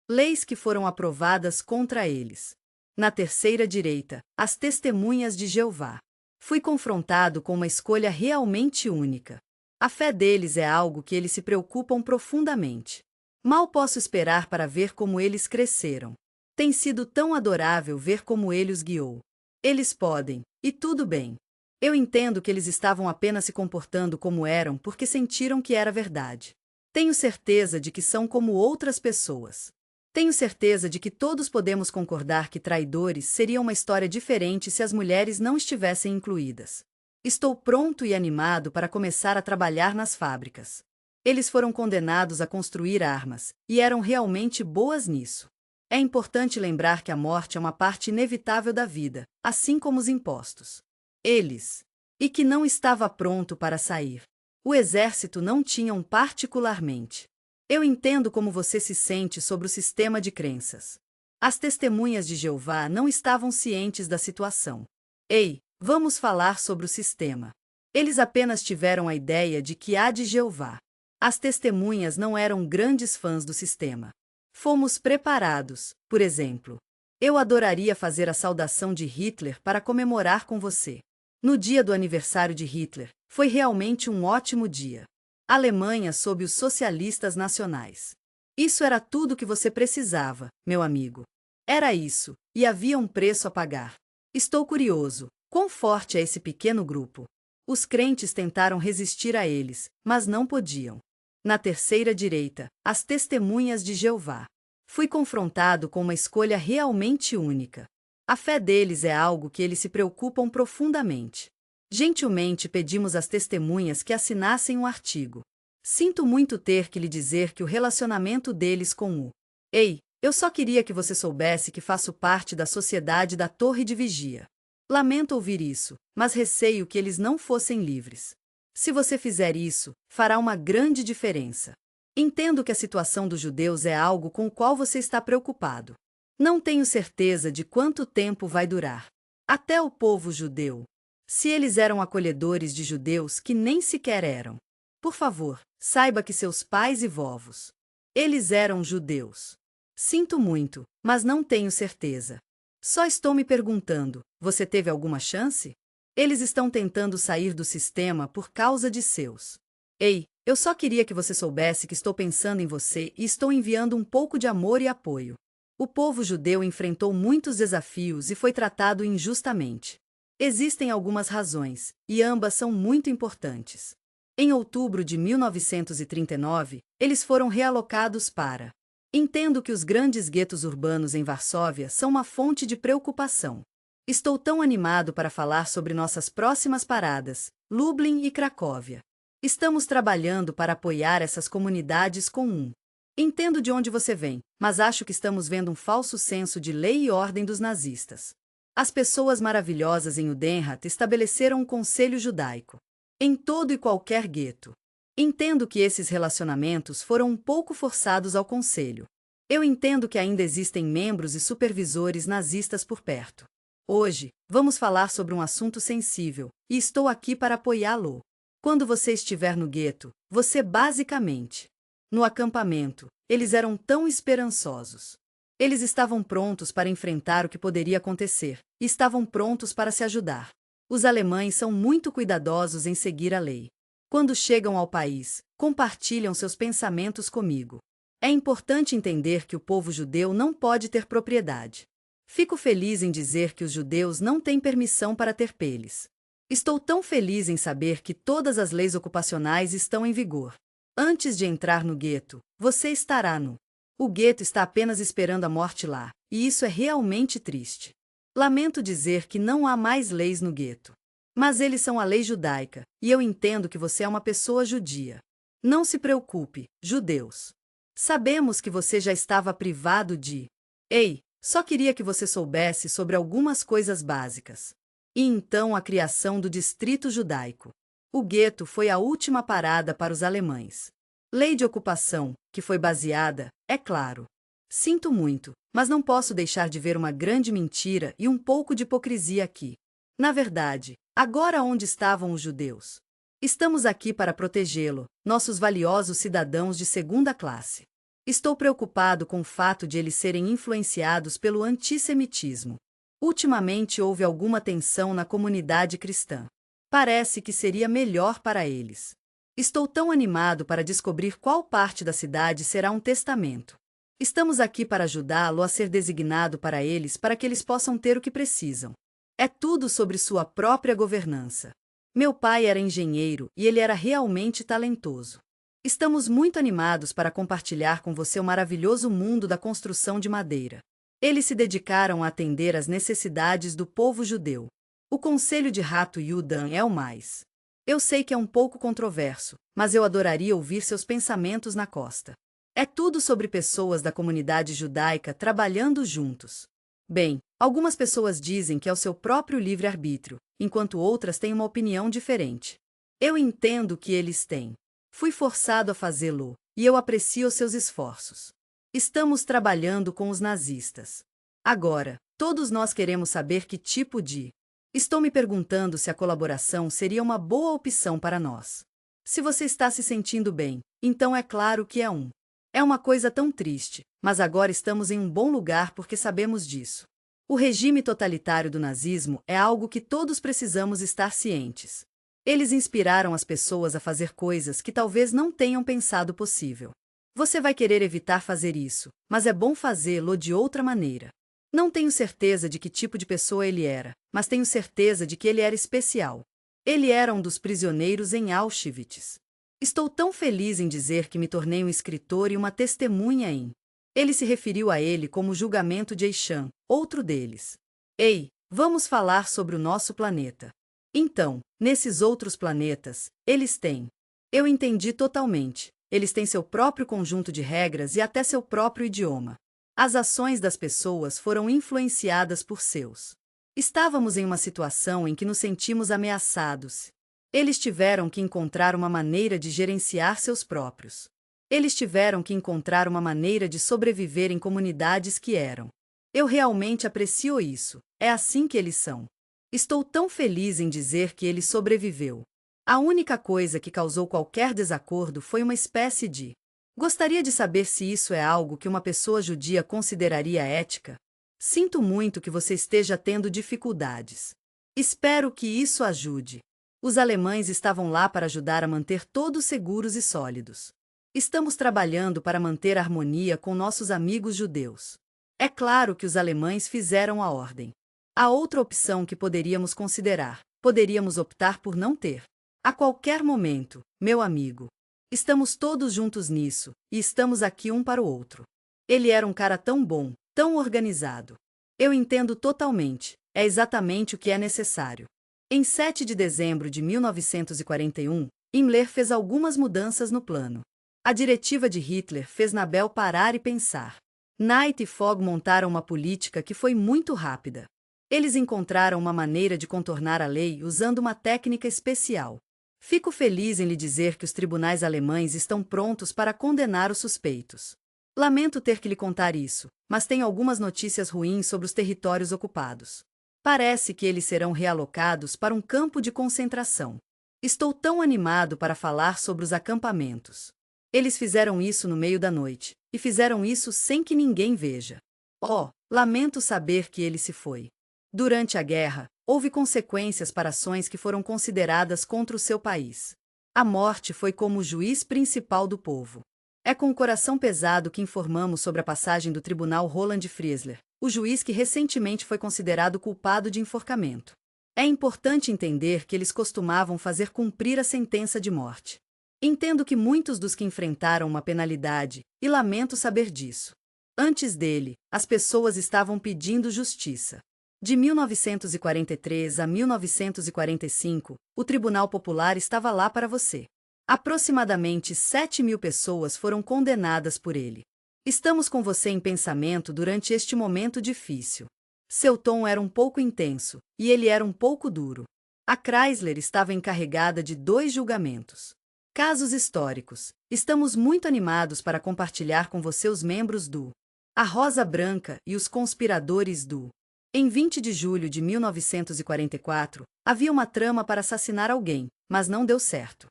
Leis que foram aprovadas contra eles. Na terceira direita, as Testemunhas de Jeová. Fui confrontado com uma escolha realmente única. A fé deles é algo que eles se preocupam profundamente. Mal posso esperar para ver como eles cresceram. Tem sido tão adorável ver como ele os guiou. Eles podem, e tudo bem. Eu entendo que eles estavam apenas se comportando como eram porque sentiram que era verdade. Tenho certeza de que são como outras pessoas. Tenho certeza de que todos podemos concordar que Traidores seria uma história diferente se as mulheres não estivessem incluídas. Estou pronto e animado para começar a trabalhar nas fábricas. Eles foram condenados a construir armas, e eram realmente boas nisso. É importante lembrar que a morte é uma parte inevitável da vida, assim como os impostos. Eles. E que não estava pronto para sair. O exército não tinham particularmente. Eu entendo como você se sente sobre o sistema de crenças. As Testemunhas de Jeová não estavam cientes da situação. Ei, vamos falar sobre o sistema. Eles apenas tiveram a ideia de que há de Jeová. As testemunhas não eram grandes fãs do sistema. Fomos preparados, por exemplo. Eu adoraria fazer a saudação de Hitler para comemorar com você. No dia do aniversário de Hitler, foi realmente um ótimo dia. Alemanha sob os socialistas nacionais. Isso era tudo que você precisava, meu amigo. Era isso, e havia um preço a pagar. Estou curioso, quão forte é esse pequeno grupo? Os crentes tentaram resistir a eles, mas não podiam. Na terceira direita, as Testemunhas de Jeová. Fui confrontado com uma escolha realmente única. A fé deles é algo que eles se preocupam profundamente. Gentilmente pedimos às testemunhas que assinassem um artigo. Sinto muito ter que lhe dizer que o relacionamento deles com o... Ei, eu só queria que você soubesse que faço parte da sociedade da Torre de Vigia. Lamento ouvir isso, mas receio que eles não fossem livres. Se você fizer isso, fará uma grande diferença. Entendo que a situação dos judeus é algo com o qual você está preocupado. Não tenho certeza de quanto tempo vai durar. Até o povo judeu. Se eles eram acolhedores de judeus que nem sequer eram. Por favor, saiba que seus pais e vovos. Eles eram judeus. Sinto muito, mas não tenho certeza. Só estou me perguntando, você teve alguma chance? Eles estão tentando sair do sistema por causa de seus. Ei, eu só queria que você soubesse que estou pensando em você e estou enviando um pouco de amor e apoio. O povo judeu enfrentou muitos desafios e foi tratado injustamente. Existem algumas razões, e ambas são muito importantes. Em outubro de 1939, eles foram realocados para... Entendo que os grandes guetos urbanos em Varsóvia são uma fonte de preocupação. Estou tão animado para falar sobre nossas próximas paradas, Lublin e Cracóvia. Estamos trabalhando para apoiar essas comunidades com um... Entendo de onde você vem, mas acho que estamos vendo um falso senso de lei e ordem dos nazistas. As pessoas maravilhosas em Udenhat estabeleceram um conselho judaico. Em todo e qualquer gueto. Entendo que esses relacionamentos foram um pouco forçados ao conselho. Eu entendo que ainda existem membros e supervisores nazistas por perto. Hoje, vamos falar sobre um assunto sensível, e estou aqui para apoiá-lo. Quando você estiver no gueto, você basicamente... No acampamento, eles eram tão esperançosos. Eles estavam prontos para enfrentar o que poderia acontecer, e estavam prontos para se ajudar. Os alemães são muito cuidadosos em seguir a lei. Quando chegam ao país, compartilham seus pensamentos comigo. É importante entender que o povo judeu não pode ter propriedade. Fico feliz em dizer que os judeus não têm permissão para ter peles. Estou tão feliz em saber que todas as leis ocupacionais estão em vigor. Antes de entrar no gueto, você estará no... O gueto está apenas esperando a morte lá, e isso é realmente triste. Lamento dizer que não há mais leis no gueto. Mas eles são a lei judaica, e eu entendo que você é uma pessoa judia. Não se preocupe, judeus. Sabemos que você já estava privado de... Ei, só queria que você soubesse sobre algumas coisas básicas. E então a criação do distrito judaico. O gueto foi a última parada para os alemães. Lei de ocupação, que foi baseada, é claro. Sinto muito, mas não posso deixar de ver uma grande mentira e um pouco de hipocrisia aqui. Na verdade, agora onde estavam os judeus? Estamos aqui para protegê-lo, nossos valiosos cidadãos de segunda classe. Estou preocupado com o fato de eles serem influenciados pelo antissemitismo. Ultimamente houve alguma tensão na comunidade cristã. Parece que seria melhor para eles. Estou tão animado para descobrir qual parte da cidade será um testamento. Estamos aqui para ajudá-lo a ser designado para eles para que eles possam ter o que precisam. É tudo sobre sua própria governança. Meu pai era engenheiro e ele era realmente talentoso. Estamos muito animados para compartilhar com você o maravilhoso mundo da construção de madeira. Eles se dedicaram a atender às necessidades do povo judeu. O conselho de Rato Yudan é o mais. Eu sei que é um pouco controverso, mas eu adoraria ouvir seus pensamentos na costa. É tudo sobre pessoas da comunidade judaica trabalhando juntos. Bem, algumas pessoas dizem que é o seu próprio livre-arbítrio, enquanto outras têm uma opinião diferente. Eu entendo que eles têm. Fui forçado a fazê-lo, e eu aprecio seus esforços. Estamos trabalhando com os nazistas. Agora, todos nós queremos saber que tipo de... Estou me perguntando se a colaboração seria uma boa opção para nós. Se você está se sentindo bem, então é claro que é um. É uma coisa tão triste, mas agora estamos em um bom lugar porque sabemos disso. O regime totalitário do nazismo é algo que todos precisamos estar cientes. Eles inspiraram as pessoas a fazer coisas que talvez não tenham pensado possível. Você vai querer evitar fazer isso, mas é bom fazê-lo de outra maneira. Não tenho certeza de que tipo de pessoa ele era, mas tenho certeza de que ele era especial. Ele era um dos prisioneiros em Auschwitz. Estou tão feliz em dizer que me tornei um escritor e uma testemunha em... Ele se referiu a ele como o julgamento de Eichan, outro deles. Ei, vamos falar sobre o nosso planeta. Então, nesses outros planetas, eles têm. Eu entendi totalmente. Eles têm seu próprio conjunto de regras e até seu próprio idioma. As ações das pessoas foram influenciadas por seus. Estávamos em uma situação em que nos sentimos ameaçados. Eles tiveram que encontrar uma maneira de gerenciar seus próprios. Eles tiveram que encontrar uma maneira de sobreviver em comunidades que eram. Eu realmente aprecio isso. É assim que eles são. Estou tão feliz em dizer que ele sobreviveu. A única coisa que causou qualquer desacordo foi uma espécie de... Gostaria de saber se isso é algo que uma pessoa judia consideraria ética. Sinto muito que você esteja tendo dificuldades. Espero que isso ajude. Os alemães estavam lá para ajudar a manter todos seguros e sólidos. Estamos trabalhando para manter a harmonia com nossos amigos judeus. É claro que os alemães fizeram a ordem. Há outra opção que poderíamos considerar. Poderíamos optar por não ter. A qualquer momento, meu amigo. Estamos todos juntos nisso, e estamos aqui um para o outro. Ele era um cara tão bom, tão organizado. Eu entendo totalmente, é exatamente o que é necessário. Em 7 de dezembro de 1941, Himmler fez algumas mudanças no plano. A diretiva de Hitler fez Nabel parar e pensar. Knight e Fogg montaram uma política que foi muito rápida. Eles encontraram uma maneira de contornar a lei usando uma técnica especial. Fico feliz em lhe dizer que os tribunais alemães estão prontos para condenar os suspeitos. Lamento ter que lhe contar isso, mas tenho algumas notícias ruins sobre os territórios ocupados. Parece que eles serão realocados para um campo de concentração. Estou tão animado para falar sobre os acampamentos. Eles fizeram isso no meio da noite, e fizeram isso sem que ninguém veja. Oh, lamento saber que ele se foi. Durante a guerra, houve consequências para ações que foram consideradas contra o seu país. A morte foi como o juiz principal do povo. É com o coração pesado que informamos sobre a passagem do tribunal Roland Friesler, o juiz que recentemente foi considerado culpado de enforcamento. É importante entender que eles costumavam fazer cumprir a sentença de morte. Entendo que muitos dos que enfrentaram uma penalidade, e lamento saber disso. Antes dele, as pessoas estavam pedindo justiça. De 1943 a 1945, o Tribunal Popular estava lá para você. Aproximadamente 7.000 pessoas foram condenadas por ele. Estamos com você em pensamento durante este momento difícil. Seu tom era um pouco intenso, e ele era um pouco duro. A Chrysler estava encarregada de 2 julgamentos. Casos históricos. Estamos muito animados para compartilhar com você os membros do A Rosa Branca e os conspiradores do... Em 20 de julho de 1944, havia uma trama para assassinar alguém, mas não deu certo.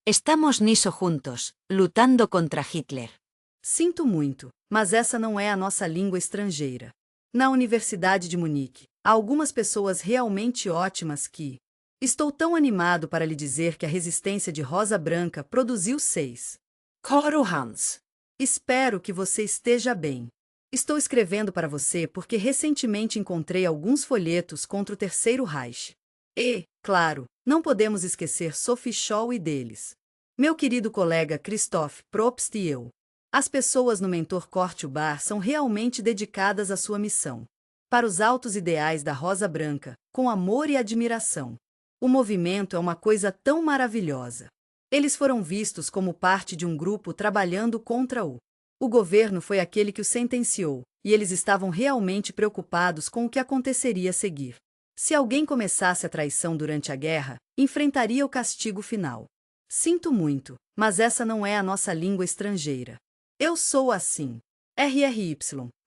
Estamos nisso juntos, lutando contra Hitler. Sinto muito, mas essa não é a nossa língua estrangeira. Na Universidade de Munique, há algumas pessoas realmente ótimas que... Estou tão animado para lhe dizer que a resistência de Rosa Branca produziu 6. Coro Hans. Espero que você esteja bem. Estou escrevendo para você porque recentemente encontrei alguns folhetos contra o Terceiro Reich. E, claro, não podemos esquecer Sophie Scholl e deles. Meu querido colega Christoph Probst e eu. As pessoas no Mentor Corte o Bar são realmente dedicadas à sua missão. Para os altos ideais da Rosa Branca, com amor e admiração. O movimento é uma coisa tão maravilhosa. Eles foram vistos como parte de um grupo trabalhando contra o governo foi aquele que o sentenciou, e eles estavam realmente preocupados com o que aconteceria a seguir. Se alguém começasse a traição durante a guerra, enfrentaria o castigo final. Sinto muito, mas essa não é a nossa língua estrangeira. Eu sou assim. RRY,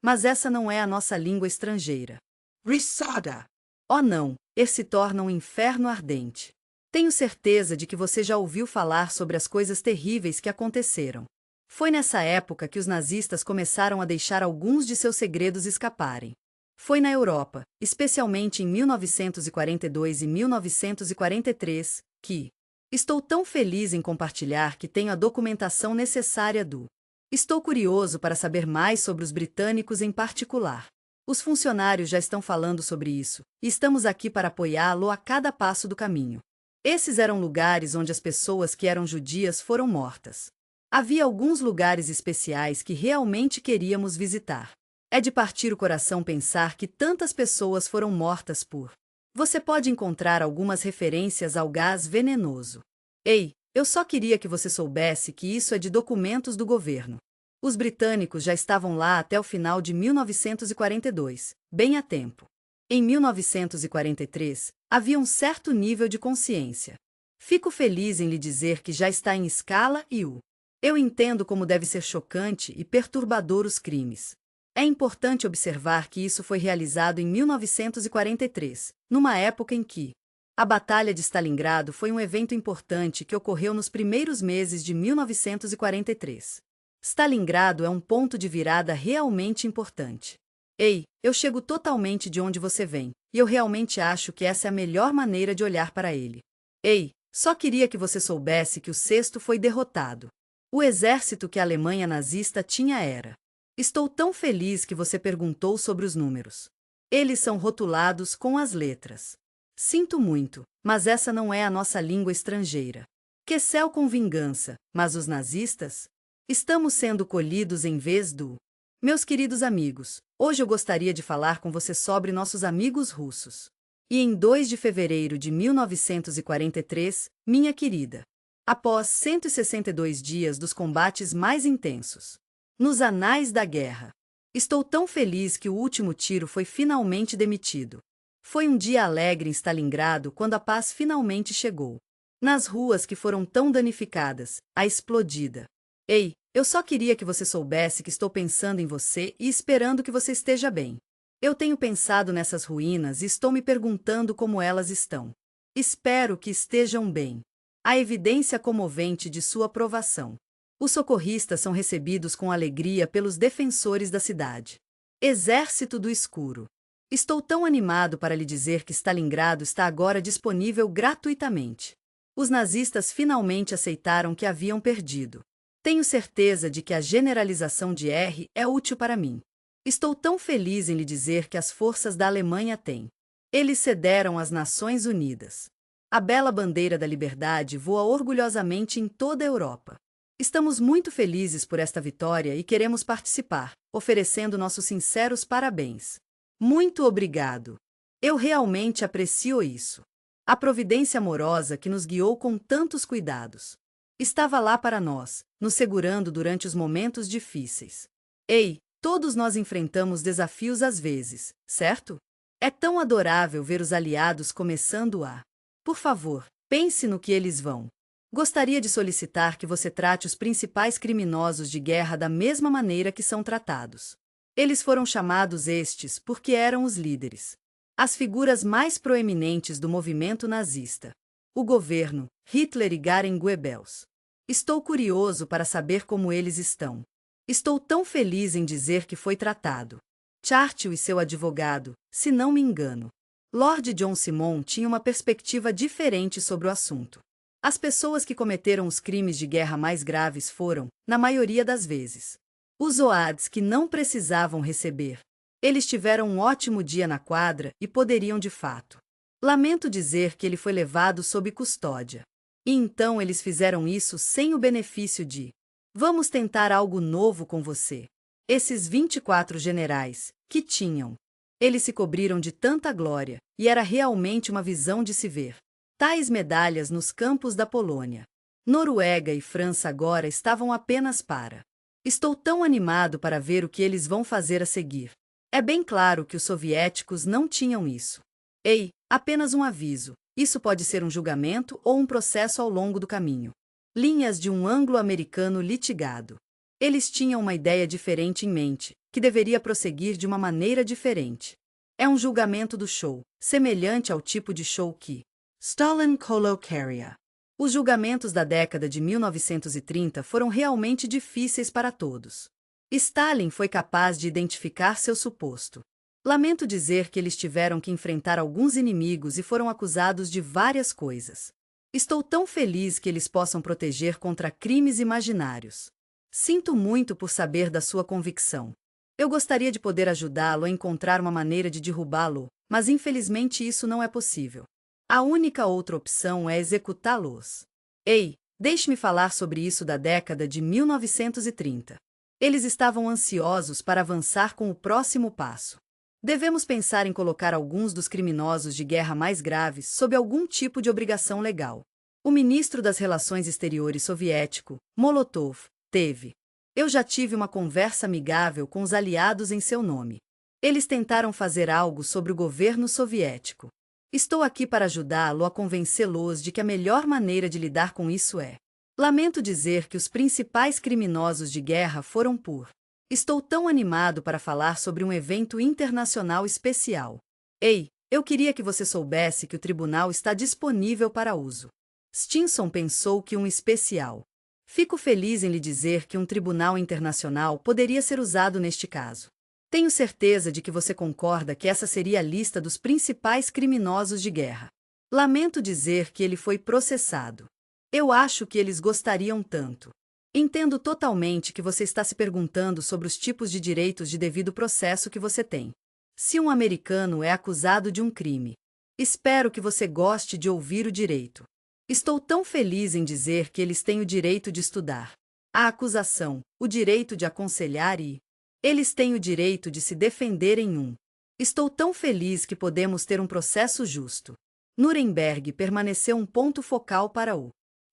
mas essa não é a nossa língua estrangeira. Risada. Oh não, se torna um inferno ardente. Tenho certeza de que você já ouviu falar sobre as coisas terríveis que aconteceram. Foi nessa época que os nazistas começaram a deixar alguns de seus segredos escaparem. Foi na Europa, especialmente em 1942 e 1943, que... Estou tão feliz em compartilhar que tenho a documentação necessária do... Estou curioso para saber mais sobre os britânicos em particular. Os funcionários já estão falando sobre isso, e estamos aqui para apoiá-lo a cada passo do caminho. Esses eram lugares onde as pessoas que eram judias foram mortas. Havia alguns lugares especiais que realmente queríamos visitar. É de partir o coração pensar que tantas pessoas foram mortas por... Você pode encontrar algumas referências ao gás venenoso. Ei, eu só queria que você soubesse que isso é de documentos do governo. Os britânicos já estavam lá até o final de 1942, bem a tempo. Em 1943, havia um certo nível de consciência. Fico feliz em lhe dizer que já está em escala e o... Eu entendo como deve ser chocante e perturbador os crimes. É importante observar que isso foi realizado em 1943, numa época em que a Batalha de Stalingrado foi um evento importante que ocorreu nos primeiros meses de 1943. Stalingrado é um ponto de virada realmente importante. Ei, eu chego totalmente de onde você vem, e eu realmente acho que essa é a melhor maneira de olhar para ele. Ei, só queria que você soubesse que o sexto foi derrotado. O exército que a Alemanha nazista tinha era... Estou tão feliz que você perguntou sobre os números. Eles são rotulados com as letras. Sinto muito, mas essa não é a nossa língua estrangeira. Que céu com vingança, mas os nazistas? Estamos sendo colhidos em vez do... Meus queridos amigos, hoje eu gostaria de falar com você sobre nossos amigos russos. E em 2 de fevereiro de 1943, minha querida, após 162 dias dos combates mais intensos, nos anais da guerra, estou tão feliz que o último tiro foi finalmente demitido. Foi um dia alegre em Stalingrado quando a paz finalmente chegou. Nas ruas que foram tão danificadas, a explodida. Ei, eu só queria que você soubesse que estou pensando em você e esperando que você esteja bem. Eu tenho pensado nessas ruínas e estou me perguntando como elas estão. Espero que estejam bem. A evidência comovente de sua aprovação. Os socorristas são recebidos com alegria pelos defensores da cidade. Exército do Escuro. Estou tão animado para lhe dizer que Stalingrado está agora disponível gratuitamente. Os nazistas finalmente aceitaram que haviam perdido. Tenho certeza de que a generalização de R é útil para mim. Estou tão feliz em lhe dizer que as forças da Alemanha têm. Eles cederam às Nações Unidas. A bela bandeira da liberdade voa orgulhosamente em toda a Europa. Estamos muito felizes por esta vitória e queremos participar, oferecendo nossos sinceros parabéns. Muito obrigado. Eu realmente aprecio isso. A providência amorosa que nos guiou com tantos cuidados. Estava lá para nós, nos segurando durante os momentos difíceis. Ei, todos nós enfrentamos desafios às vezes, certo? É tão adorável ver os aliados começando a... Por favor, pense no que eles vão. Gostaria de solicitar que você trate os principais criminosos de guerra da mesma maneira que são tratados. Eles foram chamados estes porque eram os líderes. As figuras mais proeminentes do movimento nazista. O governo, Hitler e Göring Goebbels. Estou curioso para saber como eles estão. Estou tão feliz em dizer que foi tratado. Churchill e seu advogado, se não me engano. Lord John Simon tinha uma perspectiva diferente sobre o assunto. As pessoas que cometeram os crimes de guerra mais graves foram, na maioria das vezes, os OADs que não precisavam receber. Eles tiveram um ótimo dia na quadra e poderiam de fato. Lamento dizer que ele foi levado sob custódia. E então eles fizeram isso sem o benefício de: vamos tentar algo novo com você. Esses 24 generais, que tinham. Eles se cobriram de tanta glória, e era realmente uma visão de se ver tais medalhas nos campos da Polônia. Noruega e França agora estavam apenas para. Estou tão animado para ver o que eles vão fazer a seguir. É bem claro que os soviéticos não tinham isso. Ei, apenas um aviso: isso pode ser um julgamento ou um processo ao longo do caminho. Linhas de um anglo-americano litigado. Eles tinham uma ideia diferente em mente, que deveria prosseguir de uma maneira diferente. É um julgamento do show, semelhante ao tipo de show que Stalin colocaria. Os julgamentos da década de 1930 foram realmente difíceis para todos. Stalin foi capaz de identificar seu suposto. Lamento dizer que eles tiveram que enfrentar alguns inimigos e foram acusados de várias coisas. Estou tão feliz que eles possam proteger contra crimes imaginários. Sinto muito por saber da sua convicção. Eu gostaria de poder ajudá-lo a encontrar uma maneira de derrubá-lo, mas infelizmente isso não é possível. A única outra opção é executá-los. Ei, deixe-me falar sobre isso da década de 1930. Eles estavam ansiosos para avançar com o próximo passo. Devemos pensar em colocar alguns dos criminosos de guerra mais graves sob algum tipo de obrigação legal. O ministro das Relações Exteriores soviético, Molotov, teve. Eu já tive uma conversa amigável com os aliados em seu nome. Eles tentaram fazer algo sobre o governo soviético. Estou aqui para ajudá-lo a convencê-los de que a melhor maneira de lidar com isso é. Lamento dizer que os principais criminosos de guerra foram por. Estou tão animado para falar sobre um evento internacional especial. Ei, eu queria que você soubesse que o tribunal está disponível para uso. Stinson pensou que um especial. Fico feliz em lhe dizer que um tribunal internacional poderia ser usado neste caso. Tenho certeza de que você concorda que essa seria a lista dos principais criminosos de guerra. Lamento dizer que ele foi processado. Eu acho que eles gostariam tanto. Entendo totalmente que você está se perguntando sobre os tipos de direitos de devido processo que você tem. Se um americano é acusado de um crime, espero que você goste de ouvir o direito. Estou tão feliz em dizer que eles têm o direito de estudar a acusação, o direito de aconselhar e eles têm o direito de se defender em um. Estou tão feliz que podemos ter um processo justo. Nuremberg permaneceu um ponto focal para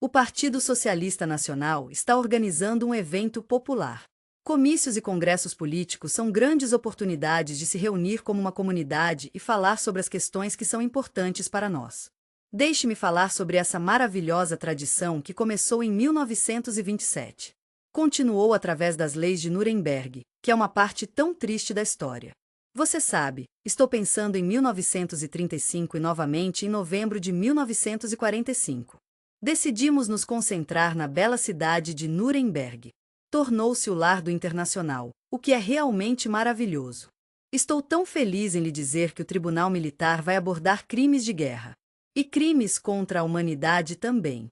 o Partido Socialista Nacional está organizando um evento popular. Comícios e congressos políticos são grandes oportunidades de se reunir como uma comunidade e falar sobre as questões que são importantes para nós. Deixe-me falar sobre essa maravilhosa tradição que começou em 1927. Continuou através das leis de Nuremberg, que é uma parte tão triste da história. Você sabe, estou pensando em 1935 e novamente em novembro de 1945. Decidimos nos concentrar na bela cidade de Nuremberg. Tornou-se o lar do Internacional, o que é realmente maravilhoso. Estou tão feliz em lhe dizer que o Tribunal Militar vai abordar crimes de guerra. E crimes contra a humanidade também.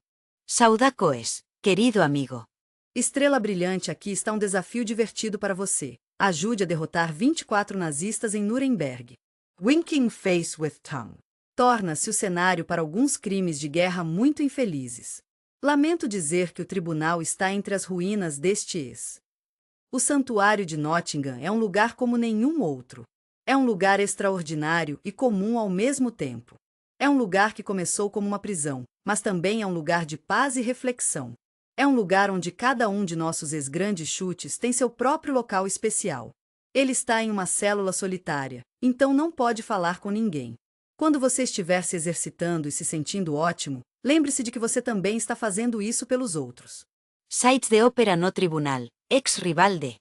Saudacoes, querido amigo. Estrela brilhante, aqui está um desafio divertido para você. Ajude a derrotar 24 nazistas em Nuremberg. Winking face with tongue. Torna-se o cenário para alguns crimes de guerra muito infelizes. Lamento dizer que o tribunal está entre as ruínas deste ex. O Santuário de Nottingham é um lugar como nenhum outro. É um lugar extraordinário e comum ao mesmo tempo. É um lugar que começou como uma prisão, mas também é um lugar de paz e reflexão. É um lugar onde cada um de nossos ex-grandes chutes tem seu próprio local especial. Ele está em uma célula solitária, então não pode falar com ninguém. Quando você estiver se exercitando e se sentindo ótimo, lembre-se de que você também está fazendo isso pelos outros. Sites de ópera no tribunal, ex-rival de.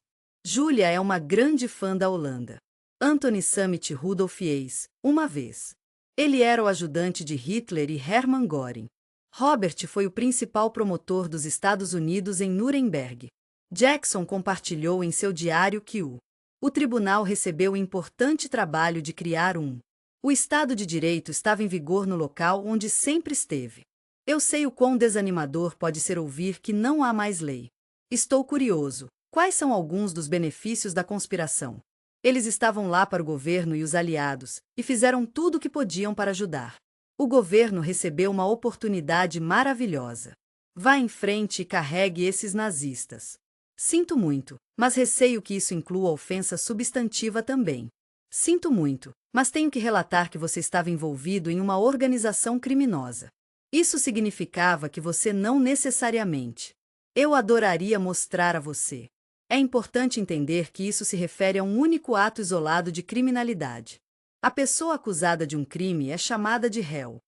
Julia é uma grande fã da Holanda. Anthony Summit Rudolf Eis, uma vez. Ele era o ajudante de Hitler e Hermann Göring. Robert foi o principal promotor dos Estados Unidos em Nuremberg. Jackson compartilhou em seu diário que o O tribunal recebeu o importante trabalho de criar um. O Estado de Direito estava em vigor no local onde sempre esteve. Eu sei o quão desanimador pode ser ouvir que não há mais lei. Estou curioso. Quais são alguns dos benefícios da conspiração? Eles estavam lá para o governo e os aliados, e fizeram tudo o que podiam para ajudar. O governo recebeu uma oportunidade maravilhosa. Vá em frente e carregue esses nazistas. Sinto muito, mas receio que isso inclua ofensa substantiva também. Sinto muito, mas tenho que relatar que você estava envolvido em uma organização criminosa. Isso significava que você não necessariamente. Eu adoraria mostrar a você. É importante entender que isso se refere a um único ato isolado de criminalidade. A pessoa acusada de um crime é chamada de réu.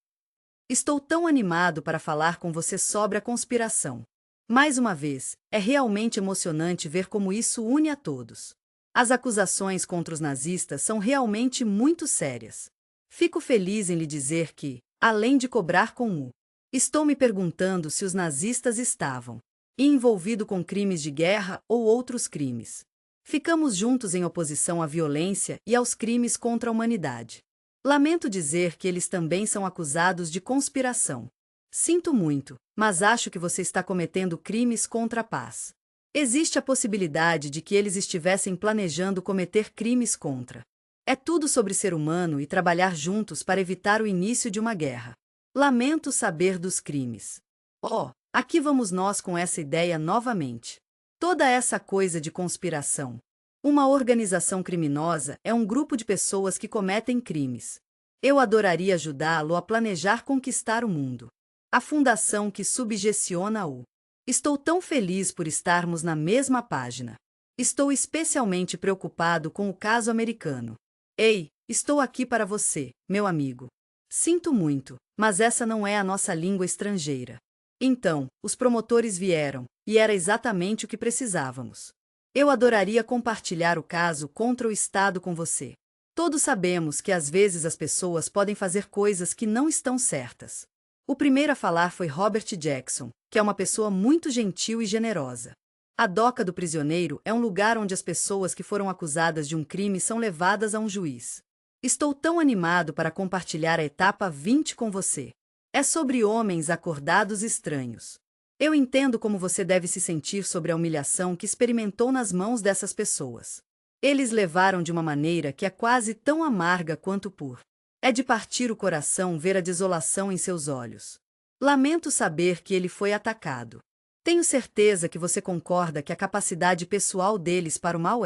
Estou tão animado para falar com você sobre a conspiração. Mais uma vez, é realmente emocionante ver como isso une a todos. As acusações contra os nazistas são realmente muito sérias. Fico feliz em lhe dizer que, além de cobrar com o, estou me perguntando se os nazistas estavam envolvidos com crimes de guerra ou outros crimes. Ficamos juntos em oposição à violência e aos crimes contra a humanidade. Lamento dizer que eles também são acusados de conspiração. Sinto muito, mas acho que você está cometendo crimes contra a paz. Existe a possibilidade de que eles estivessem planejando cometer crimes contra. É tudo sobre ser humano e trabalhar juntos para evitar o início de uma guerra. Lamento saber dos crimes. Oh, aqui vamos nós com essa ideia novamente. Toda essa coisa de conspiração. Uma organização criminosa é um grupo de pessoas que cometem crimes. Eu adoraria ajudá-lo a planejar conquistar o mundo. A fundação que subgestiona-o. Estou tão feliz por estarmos na mesma página. Estou especialmente preocupado com o caso americano. Ei, estou aqui para você, meu amigo. Sinto muito, mas essa não é a nossa língua estrangeira. Então, os promotores vieram, e era exatamente o que precisávamos. Eu adoraria compartilhar o caso contra o Estado com você. Todos sabemos que às vezes as pessoas podem fazer coisas que não estão certas. O primeiro a falar foi Robert Jackson, que é uma pessoa muito gentil e generosa. A doca do prisioneiro é um lugar onde as pessoas que foram acusadas de um crime são levadas a um juiz. Estou tão animado para compartilhar a etapa 20 com você. É sobre homens acordados estranhos. Eu entendo como você deve se sentir sobre a humilhação que experimentou nas mãos dessas pessoas. Eles levaram de uma maneira que é quase tão amarga quanto pura. É de partir o coração ver a desolação em seus olhos. Lamento saber que ele foi atacado. Tenho certeza que você concorda que a capacidade pessoal deles para o mal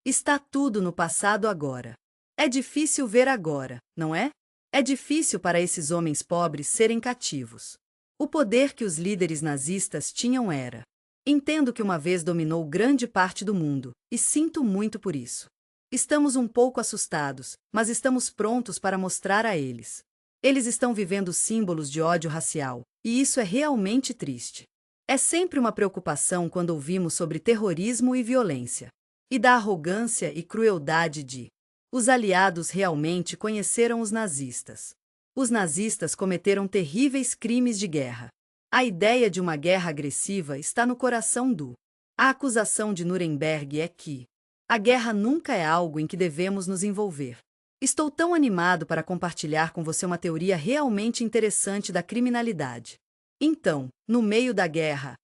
está tudo no passado agora. É difícil ver agora, não é? É difícil para esses homens pobres serem cativos. O poder que os líderes nazistas tinham era. Entendo que uma vez dominou grande parte do mundo, e sinto muito por isso. Estamos um pouco assustados, mas estamos prontos para mostrar a eles. Eles estão vivendo símbolos de ódio racial, e isso é realmente triste. É sempre uma preocupação quando ouvimos sobre terrorismo e violência. E da arrogância e crueldade de. Os aliados realmente conheceram os nazistas. Os nazistas cometeram terríveis crimes de guerra. A ideia de uma guerra agressiva está no coração do. A acusação de Nuremberg é que a guerra nunca é algo em que devemos nos envolver. Estou tão animado para compartilhar com você uma teoria realmente interessante da criminalidade. Então, no meio da guerra,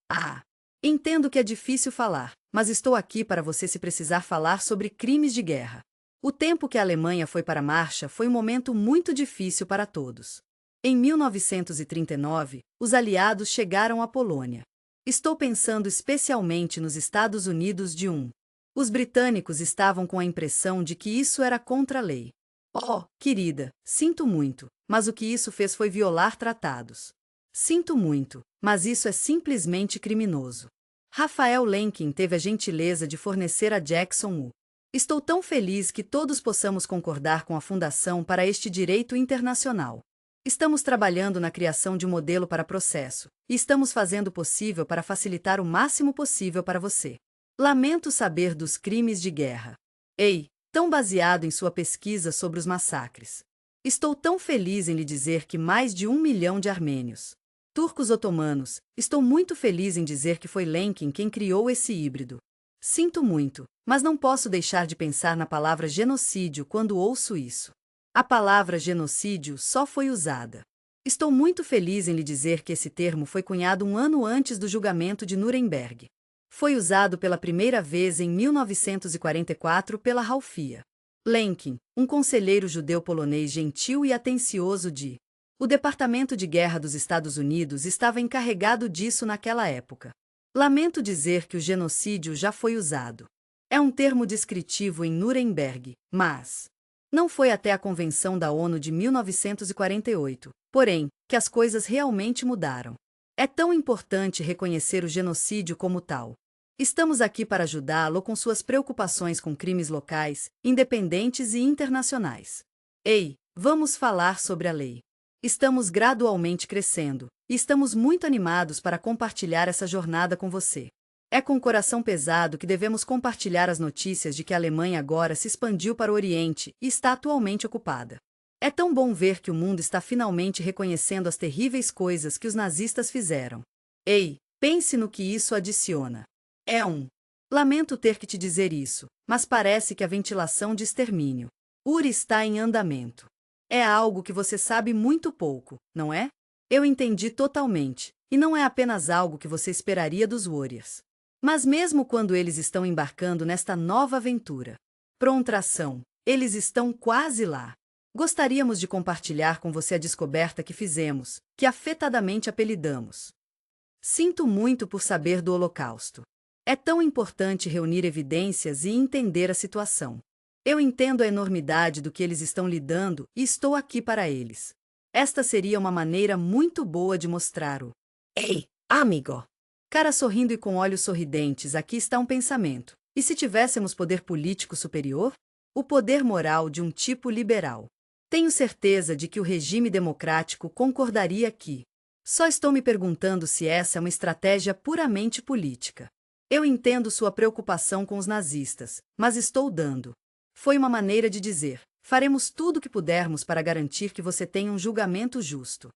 entendo que é difícil falar, mas estou aqui para você se precisar falar sobre crimes de guerra. O tempo que a Alemanha foi para a marcha foi um momento muito difícil para todos. Em 1939, os aliados chegaram à Polônia. Estou pensando especialmente nos Estados Unidos de um. Os britânicos estavam com a impressão de que isso era contra a lei. Oh, querida, sinto muito, mas o que isso fez foi violar tratados. Sinto muito, mas isso é simplesmente criminoso. Rafael Lenkin teve a gentileza de fornecer a Jackson o. Estou tão feliz que todos possamos concordar com a Fundação para este direito internacional. Estamos trabalhando na criação de um modelo para processo, e estamos fazendo o possível para facilitar o máximo possível para você. Lamento saber dos crimes de guerra. Ei, tão baseado em sua pesquisa sobre os massacres. Estou tão feliz em lhe dizer que mais de 1 milhão de armênios, turcos otomanos, estou muito feliz em dizer que foi Lenkin quem criou esse híbrido. Sinto muito, mas não posso deixar de pensar na palavra genocídio quando ouço isso. A palavra genocídio só foi usada. Estou muito feliz em lhe dizer que esse termo foi cunhado um ano antes do julgamento de Nuremberg. Foi usado pela primeira vez em 1944 pela Ralphia Lenkin, um conselheiro judeu-polonês gentil e atencioso de. O Departamento de Guerra dos Estados Unidos estava encarregado disso naquela época. Lamento dizer que o genocídio já foi usado. É um termo descritivo em Nuremberg, mas não foi até a Convenção da ONU de 1948, porém, que as coisas realmente mudaram. É tão importante reconhecer o genocídio como tal. Estamos aqui para ajudá-lo com suas preocupações com crimes locais, independentes e internacionais. Ei, vamos falar sobre a lei. Estamos gradualmente crescendo, e estamos muito animados para compartilhar essa jornada com você. É com o coração pesado que devemos compartilhar as notícias de que a Alemanha agora se expandiu para o Oriente e está atualmente ocupada. É tão bom ver que o mundo está finalmente reconhecendo as terríveis coisas que os nazistas fizeram. Ei, pense no que isso adiciona. Lamento ter que te dizer isso, mas parece que a ventilação de extermínio URI está em andamento. É algo que você sabe muito pouco, não é? Eu entendi totalmente, e não é apenas algo que você esperaria dos Warriors. Mas mesmo quando eles estão embarcando nesta nova aventura, prontração, eles estão quase lá. Gostaríamos de compartilhar com você a descoberta que fizemos, que afetadamente apelidamos. Sinto muito por saber do Holocausto. É tão importante reunir evidências e entender a situação. Eu entendo a enormidade do que eles estão lidando e estou aqui para eles. Esta seria uma maneira muito boa de mostrar o Ei, amigo! Cara sorrindo e com olhos sorridentes, aqui está um pensamento. E se tivéssemos poder político superior? O poder moral de um tipo liberal. Tenho certeza de que o regime democrático concordaria aqui. Só estou me perguntando se essa é uma estratégia puramente política. Eu entendo sua preocupação com os nazistas, mas estou dando. Foi uma maneira de dizer: faremos tudo o que pudermos para garantir que você tenha um julgamento justo.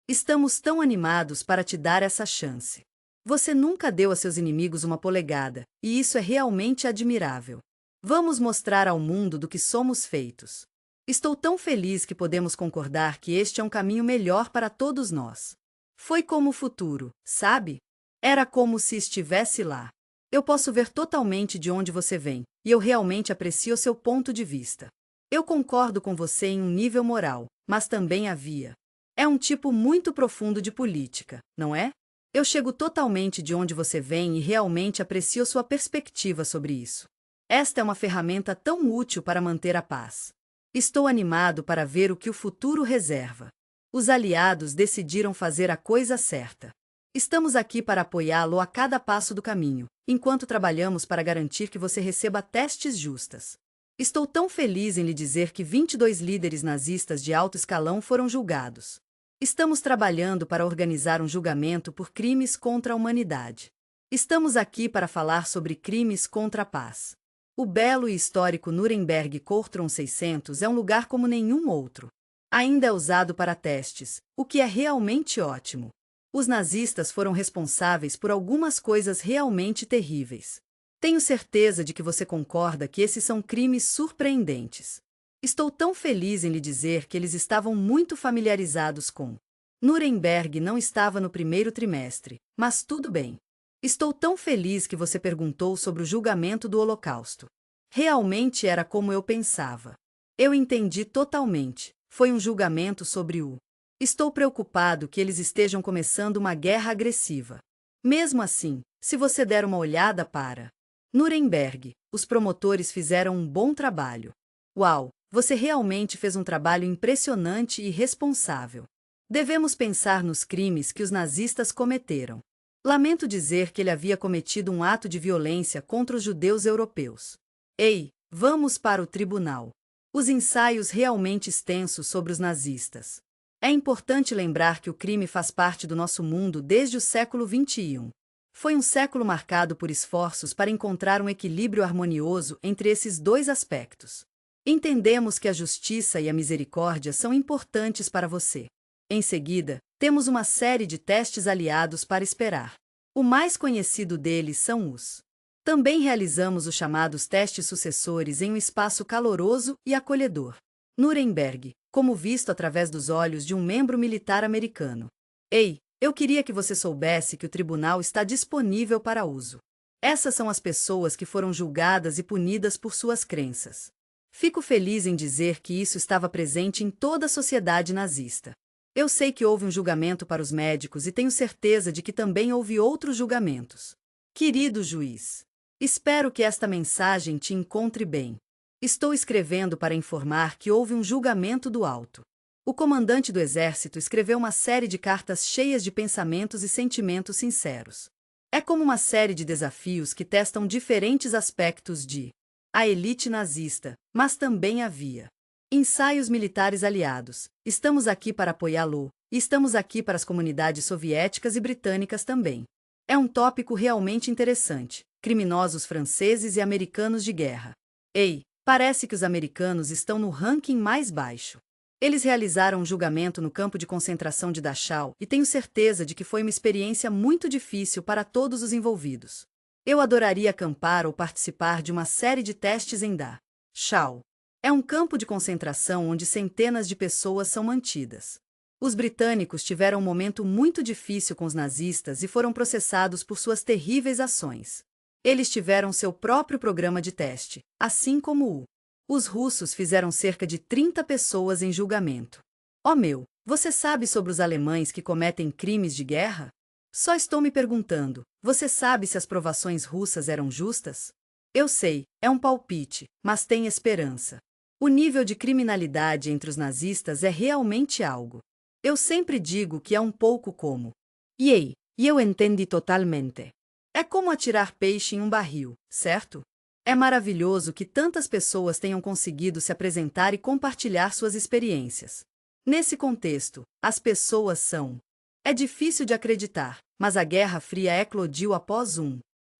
Estamos tão animados para te dar essa chance. Você nunca deu a seus inimigos uma polegada, e isso é realmente admirável. Vamos mostrar ao mundo do que somos feitos. Estou tão feliz que podemos concordar que este é um caminho melhor para todos nós. Foi como o futuro, sabe? Era como se estivesse lá. Eu posso ver totalmente de onde você vem, e eu realmente aprecio seu ponto de vista. Eu concordo com você em um nível moral, mas também havia. É um tipo muito profundo de política, não é? Eu chego totalmente de onde você vem e realmente aprecio sua perspectiva sobre isso. Esta é uma ferramenta tão útil para manter a paz. Estou animado para ver o que o futuro reserva. Os aliados decidiram fazer a coisa certa. Estamos aqui para apoiá-lo a cada passo do caminho, enquanto trabalhamos para garantir que você receba testes justas. Estou tão feliz em lhe dizer que 22 líderes nazistas de alto escalão foram julgados. Estamos trabalhando para organizar um julgamento por crimes contra a humanidade. Estamos aqui para falar sobre crimes contra a paz. O belo e histórico Nuremberg Courtroom 600 é um lugar como nenhum outro. Ainda é usado para testes, o que é realmente ótimo. Os nazistas foram responsáveis por algumas coisas realmente terríveis. Tenho certeza de que você concorda que esses são crimes surpreendentes. Estou tão feliz em lhe dizer que eles estavam muito familiarizados com. Nuremberg não estava no primeiro trimestre, mas tudo bem. Estou tão feliz que você perguntou sobre o julgamento do Holocausto. Realmente era como eu pensava. Eu entendi totalmente. Foi um julgamento sobre o. Estou preocupado que eles estejam começando uma guerra agressiva. Mesmo assim, se você der uma olhada para Nuremberg, os promotores fizeram um bom trabalho. Uau, você realmente fez um trabalho impressionante e responsável. Devemos pensar nos crimes que os nazistas cometeram. Lamento dizer que ele havia cometido um ato de violência contra os judeus europeus. Ei, vamos para o tribunal. Os ensaios realmente extensos sobre os nazistas. É importante lembrar que o crime faz parte do nosso mundo desde o século XXI. Foi um século marcado por esforços para encontrar um equilíbrio harmonioso entre esses dois aspectos. Entendemos que a justiça e a misericórdia são importantes para você. Em seguida, temos uma série de testes aliados para esperar. O mais conhecido deles são os Também realizamos os chamados testes sucessores em um espaço caloroso e acolhedor. Nuremberg, como visto através dos olhos de um membro militar americano. Ei, eu queria que você soubesse que o tribunal está disponível para uso. Essas são as pessoas que foram julgadas e punidas por suas crenças. Fico feliz em dizer que isso estava presente em toda a sociedade nazista. Eu sei que houve um julgamento para os médicos e tenho certeza de que também houve outros julgamentos. Querido juiz, espero que esta mensagem te encontre bem. Estou escrevendo para informar que houve um julgamento do alto. O comandante do exército escreveu uma série de cartas cheias de pensamentos e sentimentos sinceros. É como uma série de desafios que testam diferentes aspectos de a elite nazista, mas também havia ensaios militares aliados. Estamos aqui para apoiá-lo, e estamos aqui para as comunidades soviéticas e britânicas também. É um tópico realmente interessante. Criminosos franceses e americanos de guerra. Ei, parece que os americanos estão no ranking mais baixo. Eles realizaram um julgamento no campo de concentração de Dachau e tenho certeza de que foi uma experiência muito difícil para todos os envolvidos. Eu adoraria acampar ou participar de uma série de testes em Dachau. É um campo de concentração onde centenas de pessoas são mantidas. Os britânicos tiveram um momento muito difícil com os nazistas e foram processados por suas terríveis ações. Eles tiveram seu próprio programa de teste, assim como os russos fizeram cerca de 30 pessoas em julgamento. Oh meu, você sabe sobre os alemães que cometem crimes de guerra? Só estou me perguntando, você sabe se as provações russas eram justas? Eu sei, é um palpite, mas tem esperança. O nível de criminalidade entre os nazistas é realmente algo. Eu sempre digo que é um pouco como e eu entendi totalmente. É como atirar peixe em um barril, certo? É maravilhoso que tantas pessoas tenham conseguido se apresentar e compartilhar suas experiências. Nesse contexto, as pessoas são. É difícil de acreditar, mas a Guerra Fria eclodiu após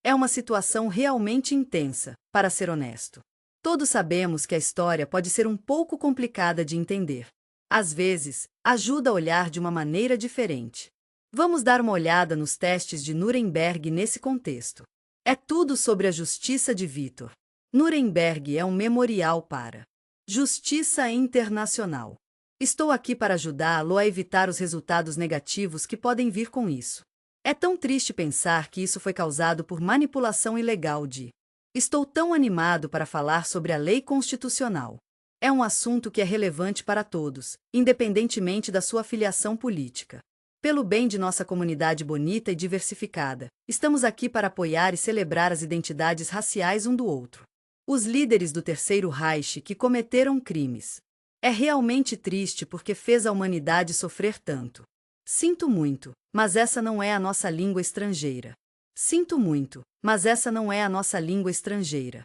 É uma situação realmente intensa, para ser honesto. Todos sabemos que a história pode ser um pouco complicada de entender. Às vezes, ajuda a olhar de uma maneira diferente. Vamos dar uma olhada nos testes de Nuremberg nesse contexto. É tudo sobre a justiça de Vítor. Nuremberg é um memorial para justiça internacional. Estou aqui para ajudá-lo a evitar os resultados negativos que podem vir com isso. É tão triste pensar que isso foi causado por manipulação ilegal de. Estou tão animado para falar sobre a lei constitucional. É um assunto que é relevante para todos, independentemente da sua filiação política. Pelo bem de nossa comunidade bonita e diversificada, estamos aqui para apoiar e celebrar as identidades raciais um do outro. Os líderes do Terceiro Reich que cometeram crimes. É realmente triste porque fez a humanidade sofrer tanto. Sinto muito, mas essa não é a nossa língua estrangeira. Sinto muito, mas essa não é a nossa língua estrangeira.